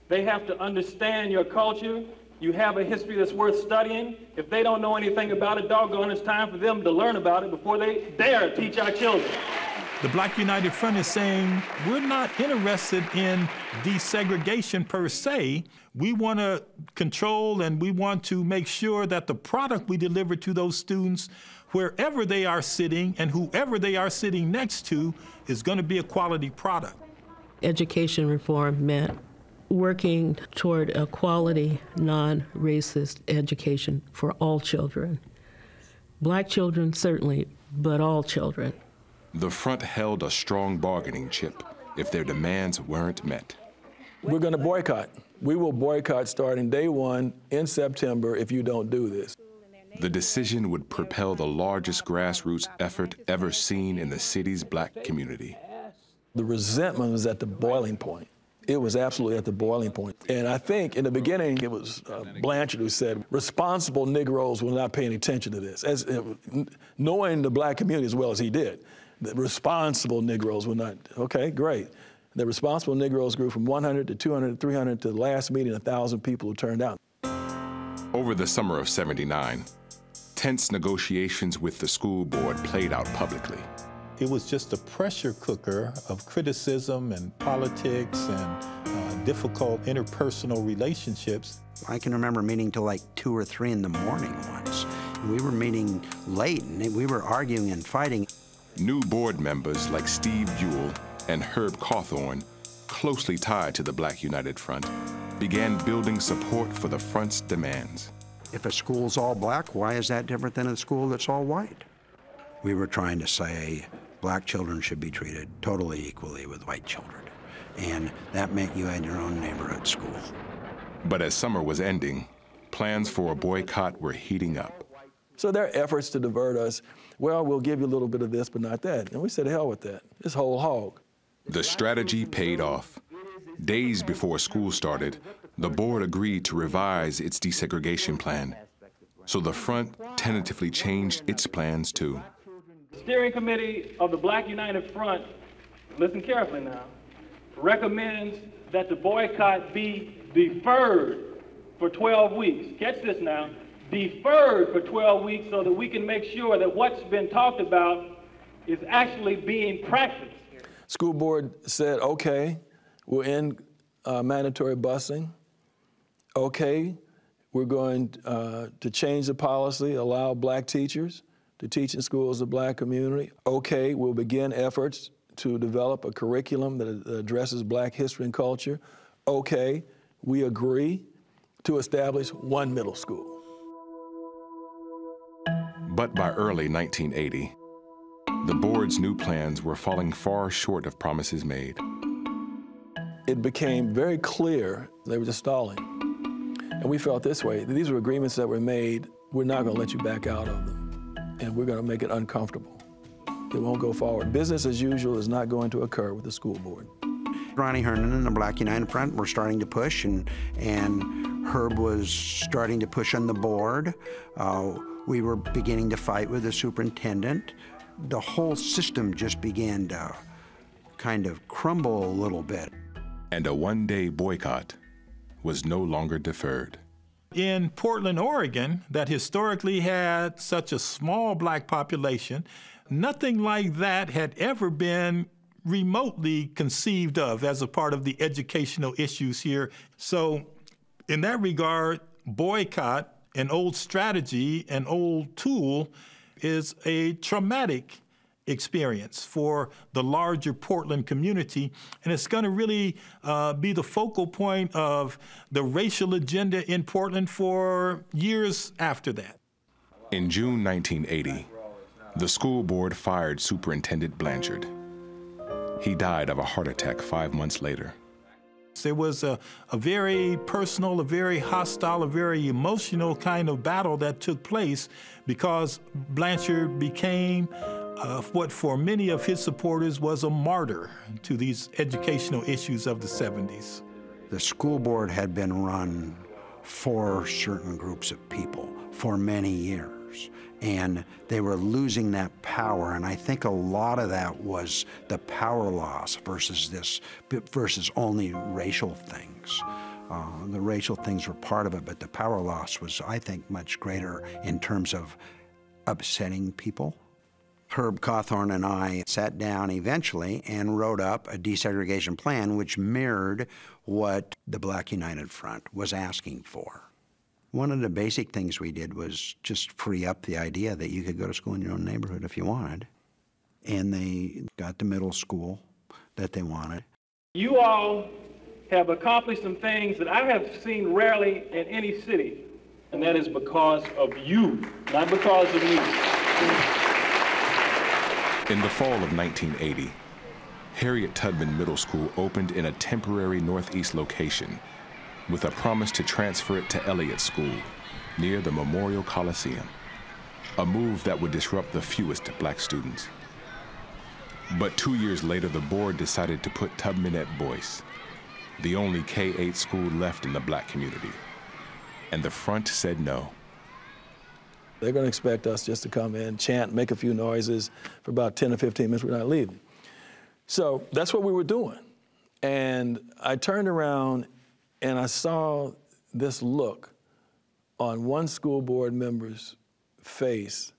they have to understand your culture. You have a history that's worth studying. If they don't know anything about it, doggone, it's time for them to learn about it before they dare teach our children. The Black United Front is saying, we're not interested in desegregation per se. We want to control and we want to make sure that the product we deliver to those students, wherever they are sitting and whoever they are sitting next to, is going to be a quality product. Education reform meant working toward a quality, non-racist education for all children. Black children, certainly, but all children. The front held a strong bargaining chip if their demands weren't met. We're going to boycott. We will boycott starting day one in September if you don't do this. The decision would propel the largest grassroots effort ever seen in the city's Black community. The resentment was at the boiling point. It was absolutely at the boiling point. And I think in the beginning, it was Blanchard who said, responsible Negroes were not paying attention to this. Knowing the Black community as well as he did, the responsible Negroes were not, okay, great. The responsible Negroes grew from 100 to 200 to 300 to the last meeting, 1,000 people who turned out. Over the summer of '79, tense negotiations with the school board played out publicly. It was just a pressure cooker of criticism and politics and difficult interpersonal relationships. I can remember meeting till like 2 or 3 in the morning once. We were meeting late and we were arguing and fighting. New board members like Steve Ewell and Herb Cawthorn, closely tied to the Black United Front, began building support for the front's demands. If a school's all black, why is that different than a school that's all white? We were trying to say Black children should be treated totally equally with white children. And that meant you had your own neighborhood school. But as summer was ending, plans for a boycott were heating up. So there are efforts to divert us. Well, we'll give you a little bit of this, but not that. And we said, hell with that. It's whole hog. The strategy paid off. Days before school started, the board agreed to revise its desegregation plan. So the front tentatively changed its plans too. The steering committee of the Black United Front, listen carefully now, recommends that the boycott be deferred for 12 weeks. Catch this now, deferred for 12 weeks so that we can make sure that what's been talked about is actually being practiced. School board said, okay, we'll end mandatory busing. Okay, we're going to change the policy, allow Black teachers to teach in schools of Black community. Okay, we'll begin efforts to develop a curriculum that addresses Black history and culture. Okay, we agree to establish one middle school. But by early 1980, the board's new plans were falling far short of promises made. It became very clear they were just stalling. And we felt this way, these were agreements that were made, we're not gonna let you back out of them. And we're gonna make it uncomfortable. It won't go forward. Business as usual is not going to occur with the school board. Ronnie Herndon and the Black United Front were starting to push, and Herb was starting to push on the board. We were beginning to fight with the superintendent. The whole system just began to kind of crumble a little bit. And a one-day boycott was no longer deferred. In Portland, Oregon, that historically had such a small Black population, nothing like that had ever been remotely conceived of as a part of the educational issues here. So in that regard, boycott, an old strategy, an old tool, is a traumatic experience for the larger Portland community, and it's going to really be the focal point of the racial agenda in Portland for years after that. In June 1980, the school board fired Superintendent Blanchard. He died of a heart attack 5 months later. It was a very personal, a very hostile, a very emotional kind of battle that took place because Blanchard became what for many of his supporters was a martyr to these educational issues of the 70s. The school board had been run for certain groups of people for many years, and they were losing that power, and I think a lot of that was the power loss versus only racial things. The racial things were part of it, but the power loss was, I think, much greater in terms of upsetting people. Herb Cawthorn and I sat down eventually and wrote up a desegregation plan which mirrored what the Black United Front was asking for. One of the basic things we did was just free up the idea that you could go to school in your own neighborhood if you wanted. And they got the middle school that they wanted. You all have accomplished some things that I have seen rarely in any city, and that is because of you, not because of me. In the fall of 1980, Harriet Tubman Middle School opened in a temporary northeast location with a promise to transfer it to Elliott School near the Memorial Coliseum, a move that would disrupt the fewest black students. But 2 years later, the board decided to put Tubman at Boyce, the only K-8 school left in the black community. And the front said no. They're going to expect us just to come in, chant, make a few noises for about 10 or 15 minutes. We're not leaving. So that's what we were doing. And I turned around and I saw this look on one school board member's face.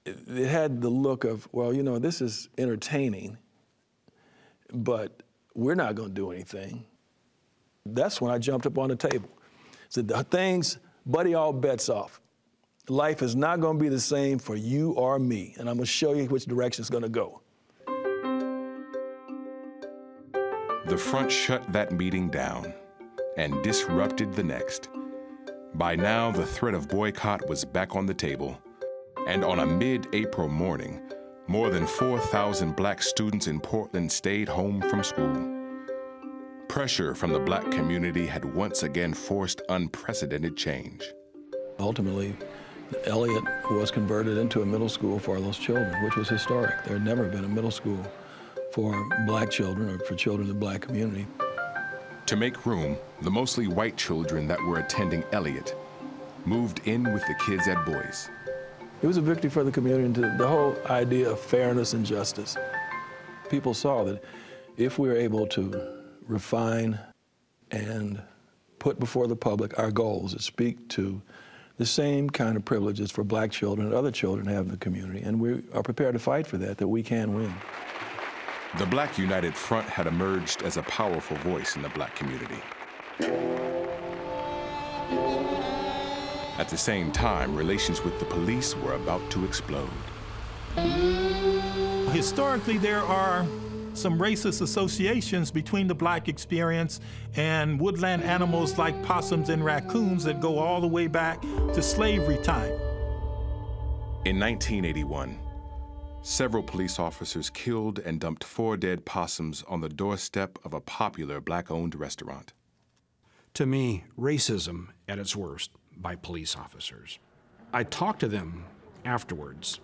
It had the look of, well, you know, this is entertaining, but we're not going to do anything. That's when I jumped up on the table. Said, the things, buddy, all bets off. Life is not going to be the same for you or me, and I'm going to show you which direction it's going to go. The front shut that meeting down and disrupted the next. By now, the threat of boycott was back on the table. And on a mid-April morning, more than 4,000 black students in Portland stayed home from school. Pressure from the black community had once again forced unprecedented change. Ultimately, Elliott was converted into a middle school for those children, which was historic. There had never been a middle school for black children or for children of the black community. To make room, the mostly white children that were attending Elliott moved in with the kids at Boyce. It was a victory for the community and the whole idea of fairness and justice. People saw that if we were able to refine and put before the public our goals that speak to the same kind of privileges for black children and other children have in the community, and we are prepared to fight for that we can win. The Black United Front had emerged as a powerful voice in the black community. At the same time, relations with the police were about to explode. Historically, there are some racist associations between the black experience and woodland animals like possums and raccoons that go all the way back to slavery time. In 1981, several police officers killed and dumped 4 dead possums on the doorstep of a popular black-owned restaurant. To me, racism at its worst by police officers. I talked to them afterwards,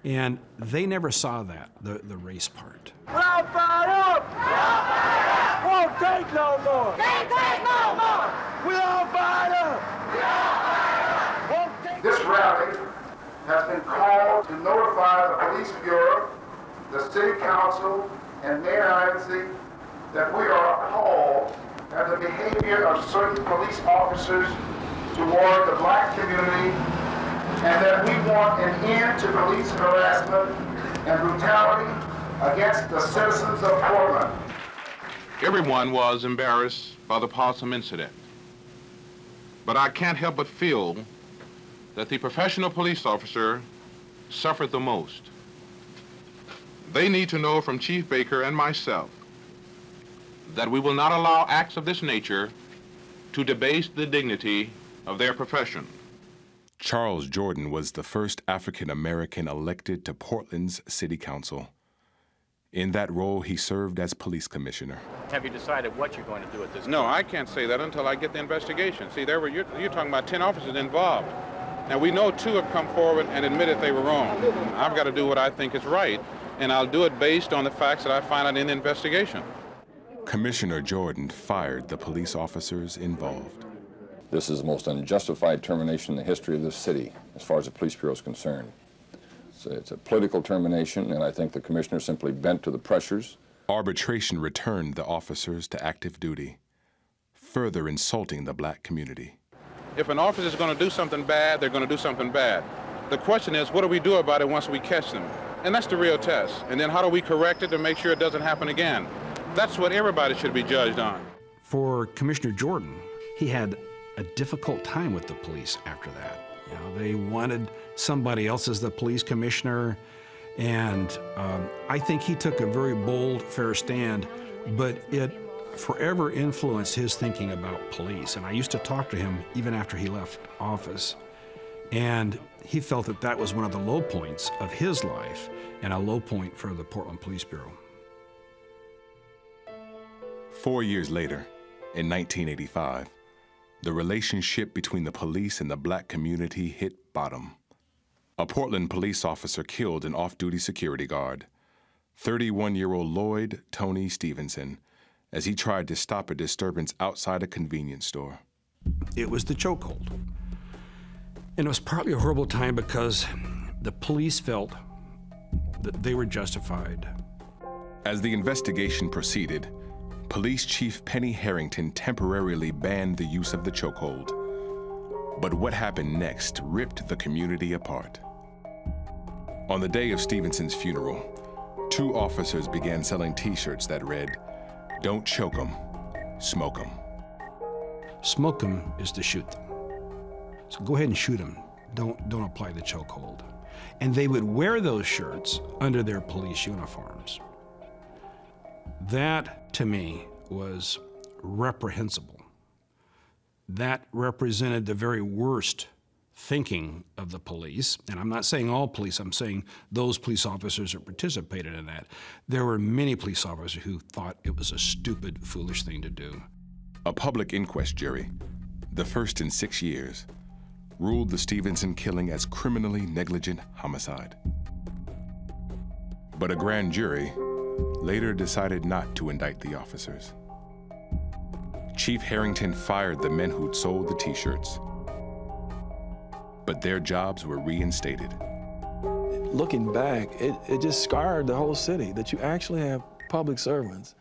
and they never saw that, the race part. We're all fired up! We're all fired up! Won't take no more! Can't take no more! We're all fired up! We're all fired up! Won't take This rally has been called to notify the police bureau, the city council, and mayor agency that we are appalled at the behavior of certain police officers toward the black community, and that we want an end to police harassment and brutality against the citizens of Portland. Everyone was embarrassed by the possum incident, but I can't help but feel that the professional police officer suffered the most. They need to know from Chief Baker and myself that we will not allow acts of this nature to debase the dignity of their profession. Charles Jordan was the first African-American elected to Portland's city council. In that role, he served as police commissioner. Have you decided what you're going to do at this point? No, I can't say that until I get the investigation. See, you're talking about 10 officers involved. Now, we know 2 have come forward and admitted they were wrong. I've got to do what I think is right, and I'll do it based on the facts that I find out in the investigation. Commissioner Jordan fired the police officers involved. This is the most unjustified termination in the history of this city, as far as the police bureau is concerned. It's a political termination, and I think the commissioner simply bent to the pressures. Arbitration returned the officers to active duty, further insulting the black community. If an officer is going to do something bad, they're going to do something bad. The question is, what do we do about it once we catch them? And that's the real test. And then how do we correct it to make sure it doesn't happen again? That's what everybody should be judged on. For Commissioner Jordan, he had a difficult time with the police after that. You know, they wanted somebody else as the police commissioner, and I think he took a very bold, fair stand, but it forever influenced his thinking about police. And I used to talk to him even after he left office, and he felt that that was one of the low points of his life and a low point for the Portland Police Bureau. 4 years later, in 1985, the relationship between the police and the black community hit bottom. A Portland police officer killed an off-duty security guard, 31-year-old Lloyd Tony Stevenson, as he tried to stop a disturbance outside a convenience store. It was the chokehold. And it was partly a horrible time because the police felt that they were justified. As the investigation proceeded, Police Chief Penny Harrington temporarily banned the use of the chokehold. But what happened next ripped the community apart. On the day of Stevenson's funeral, 2 officers began selling T-shirts that read, "Don't choke 'em, smoke 'em." Smoke 'em is to shoot them. So go ahead and shoot them. Don't apply the chokehold. And they would wear those shirts under their police uniforms. That, to me, was reprehensible. That represented the very worst thinking of the police. And I'm not saying all police, I'm saying those police officers that participated in that. There were many police officers who thought it was a stupid, foolish thing to do. A public inquest jury, the first in 6 years, ruled the Stevenson killing as criminally negligent homicide. But a grand jury later decided not to indict the officers. Chief Harrington fired the men who'd sold the T-shirts, but their jobs were reinstated. Looking back, it just scarred the whole city that you actually have public servants.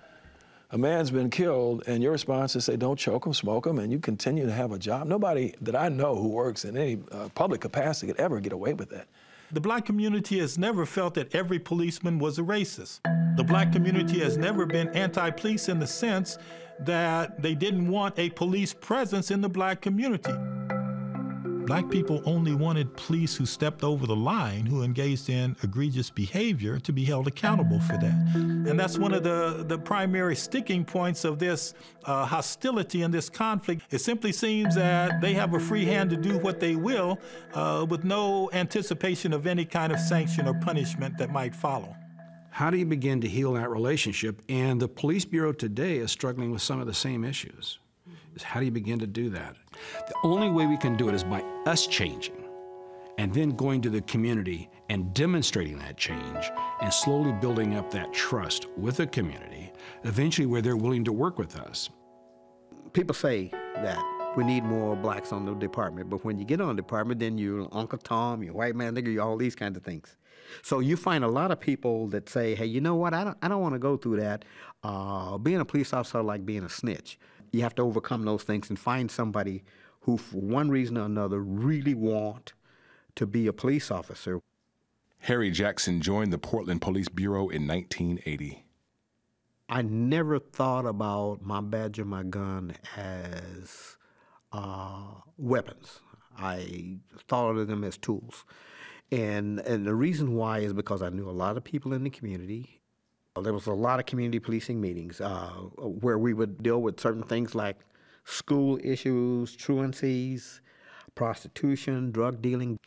A man's been killed, and your response is say, don't choke him, smoke him, and you continue to have a job. Nobody that I know who works in any public capacity could ever get away with that. The black community has never felt that every policeman was a racist. The black community has never been anti-police in the sense that they didn't want a police presence in the black community. Black people only wanted police who stepped over the line, who engaged in egregious behavior, to be held accountable for that. And that's one of the primary sticking points of this hostility and this conflict. It simply seems that they have a free hand to do what they will with no anticipation of any kind of sanction or punishment that might follow. How do you begin to heal that relationship? And the Police Bureau today is struggling with some of the same issues. How do you begin to do that? The only way we can do it is by us changing and then going to the community and demonstrating that change and slowly building up that trust with the community, eventually where they're willing to work with us. People say that we need more blacks on the department, but when you get on the department, then you're Uncle Tom, you're white man nigger, you're all these kinds of things. So you find a lot of people that say, hey, you know what, I don't want to go through that. Being a police officer like being a snitch. You have to overcome those things and find somebody who, for one reason or another, really want to be a police officer. Harry Jackson joined the Portland Police Bureau in 1980. I never thought about my badge or my gun as weapons. I thought of them as tools. And the reason why is because I knew a lot of people in the community. There was a lot of community policing meetings where we would deal with certain things like school issues, truancies, prostitution, drug dealing.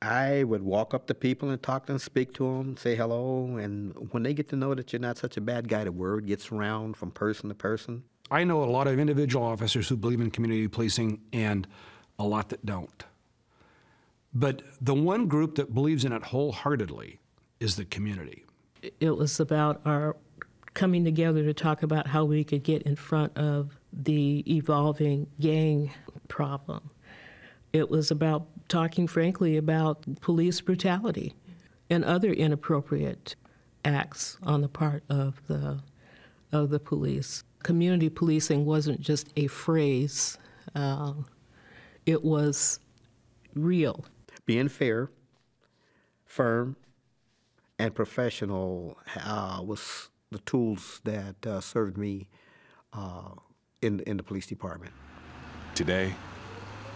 I would walk up to people and talk to them, speak to them, say hello, and when they get to know that you're not such a bad guy, the word gets around from person to person. I know a lot of individual officers who believe in community policing and a lot that don't. But the one group that believes in it wholeheartedly is the community. It was about our coming together to talk about how we could get in front of the evolving gang problem. It was about talking frankly about police brutality and other inappropriate acts on the part of the police. Community policing wasn't just a phrase, it was real. Being fair, firm, and professional was the tools that served me in the police department. Today,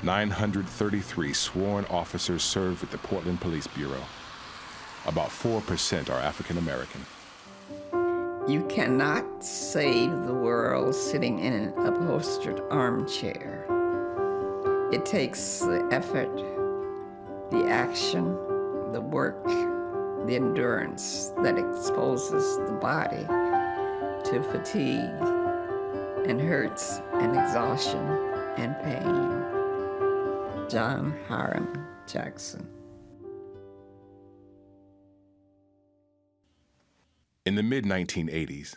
933 sworn officers serve with the Portland Police Bureau. About 4% are African American. You cannot save the world sitting in an upholstered armchair. It takes the effort, the action, the work, the endurance that exposes the body to fatigue and hurts and exhaustion and pain. John Harem Jackson. In the mid-1980s,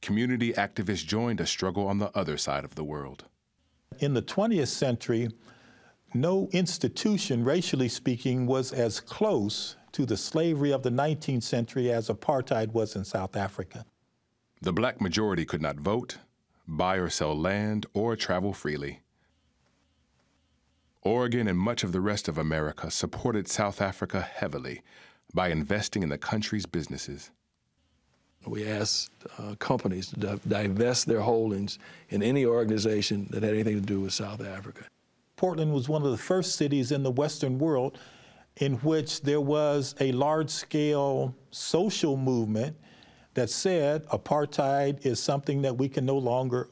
community activists joined a struggle on the other side of the world. In the 20th century, no institution, racially speaking, was as close to the slavery of the 19th century as apartheid was in South Africa. The black majority could not vote, buy or sell land, or travel freely. Oregon and much of the rest of America supported South Africa heavily by investing in the country's businesses. We asked companies to divest their holdings in any organization that had anything to do with South Africa. Portland was one of the first cities in the Western world in which there was a large-scale social movement that said apartheid is something that we can no longer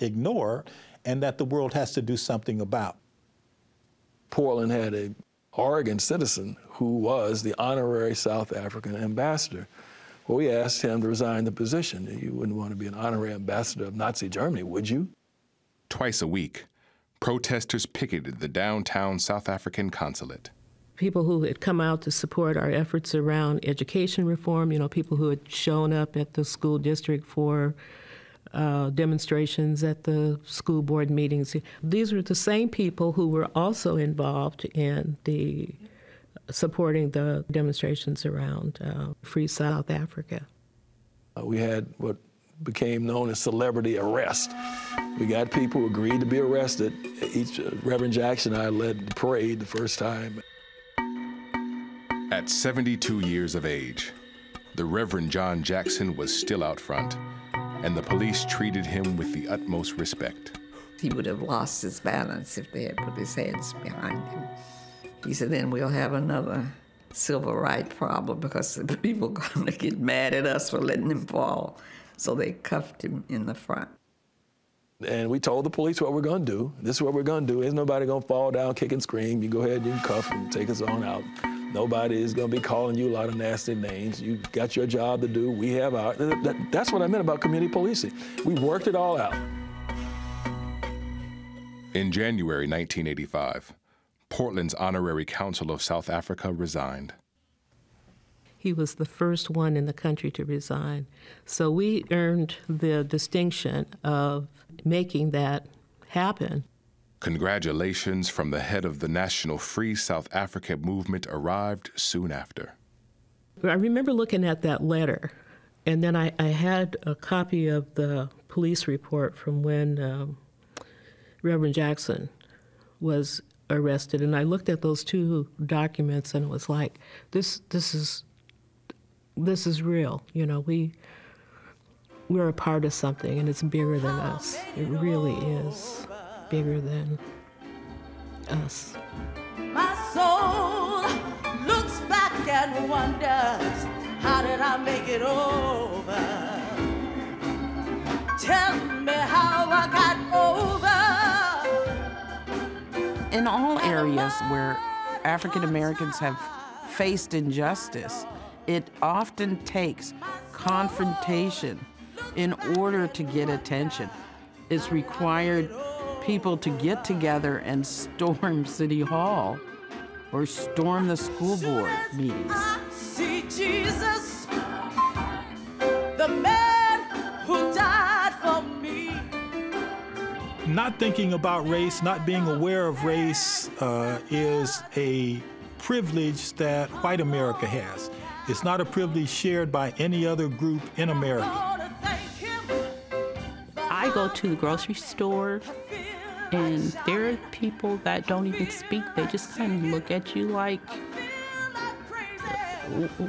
ignore and that the world has to do something about. Portland had an Oregon citizen who was the honorary South African ambassador. Well, we asked him to resign the position. You wouldn't want to be an honorary ambassador of Nazi Germany, would you? Twice a week, protesters picketed the downtown South African consulate. People who had come out to support our efforts around education reform, you know, people who had shown up at the school district for demonstrations at the school board meetings. These were the same people who were also involved in the supporting the demonstrations around Free South Africa. We had what became known as celebrity arrest. We got people who agreed to be arrested. Reverend Jackson and I led the parade the first time. At 72 years of age, the Reverend John Jackson was still out front, and the police treated him with the utmost respect. He would have lost his balance if they had put his hands behind him. He said, then we'll have another civil rights problem because the people are going to get mad at us for letting him fall. So they cuffed him in the front. And we told the police what we're going to do. This is what we're going to do. Ain't nobody going to fall down, kick and scream. You go ahead, you can cuff and take us on out. Nobody is going to be calling you a lot of nasty names. You got your job to do. We have ours. That's what I meant about community policing. We worked it all out. In January 1985, Portland's Honorary Consul of South Africa resigned. He was the first one in the country to resign. So we earned the distinction of making that happen. Congratulations from the head of the National Free South Africa movement arrived soon after. I remember looking at that letter, and then I had a copy of the police report from when Reverend Jackson was arrested, and I looked at those two documents and it was like, this is real. You know, we're a part of something, and it's bigger than us. It really is bigger than us. My soul looks back and wonders, how did I make it over? Tell me how I got over. In all areas where African Americans have faced injustice, it often takes confrontation in order to get attention. It's required people to get together and storm City Hall or storm the school board meetings. I see Jesus, the man who died for me. Not thinking about race, not being aware of race is a privilege that white America has. It's not a privilege shared by any other group in America. I go to the grocery store, and there are people that don't even speak. They just kind of look at you like,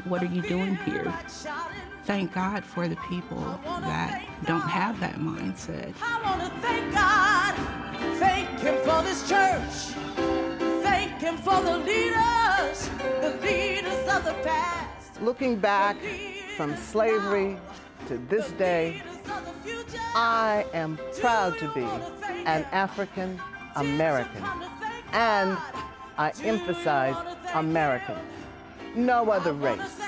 what are you doing here? Thank God for the people that don't have that mindset. I want to thank God, thank Him for this church, thank Him for the leaders of the past. Looking back from slavery to this day, I am proud to be an African American, and I emphasize American. No other race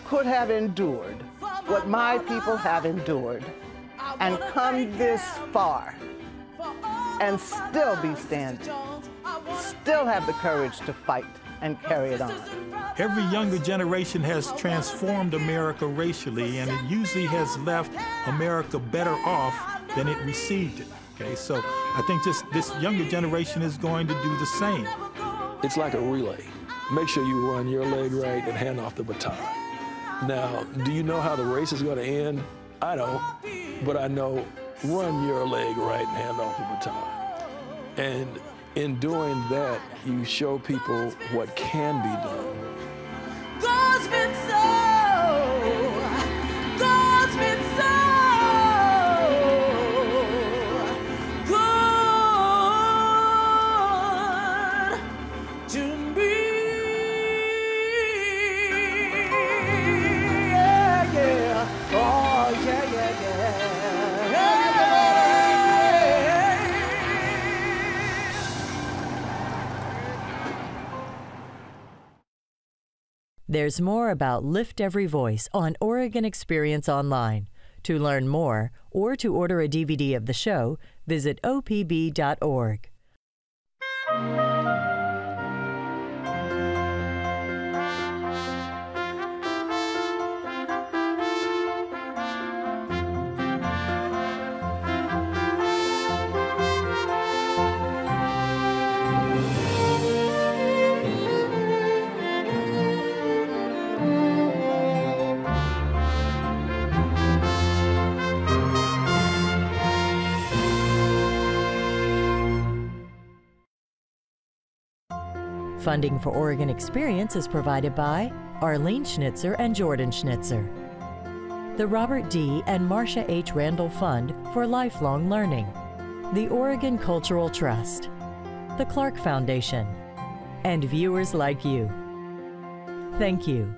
could have endured what my people have endured and come this far and still be standing, still have the courage to fight and carry it on. Every younger generation has transformed America racially, and it usually has left America better off than it received it. Okay, so I think this younger generation is going to do the same. It's like a relay. Make sure you run your leg right and hand off the baton. Now, do you know how the race is going to end? I don't, but I know run your leg right and hand off the baton. And in doing that, you show people what can be done. God's been so, God's been so good to me. Yeah, yeah. Oh, yeah, yeah, yeah. There's more about Lift Every Voice on Oregon Experience Online. To learn more or to order a DVD of the show, visit opb.org. Funding for Oregon Experience is provided by Arlene Schnitzer and Jordan Schnitzer, the Robert D. and Marcia H. Randall Fund for Lifelong Learning, the Oregon Cultural Trust, the Clark Foundation, and viewers like you. Thank you.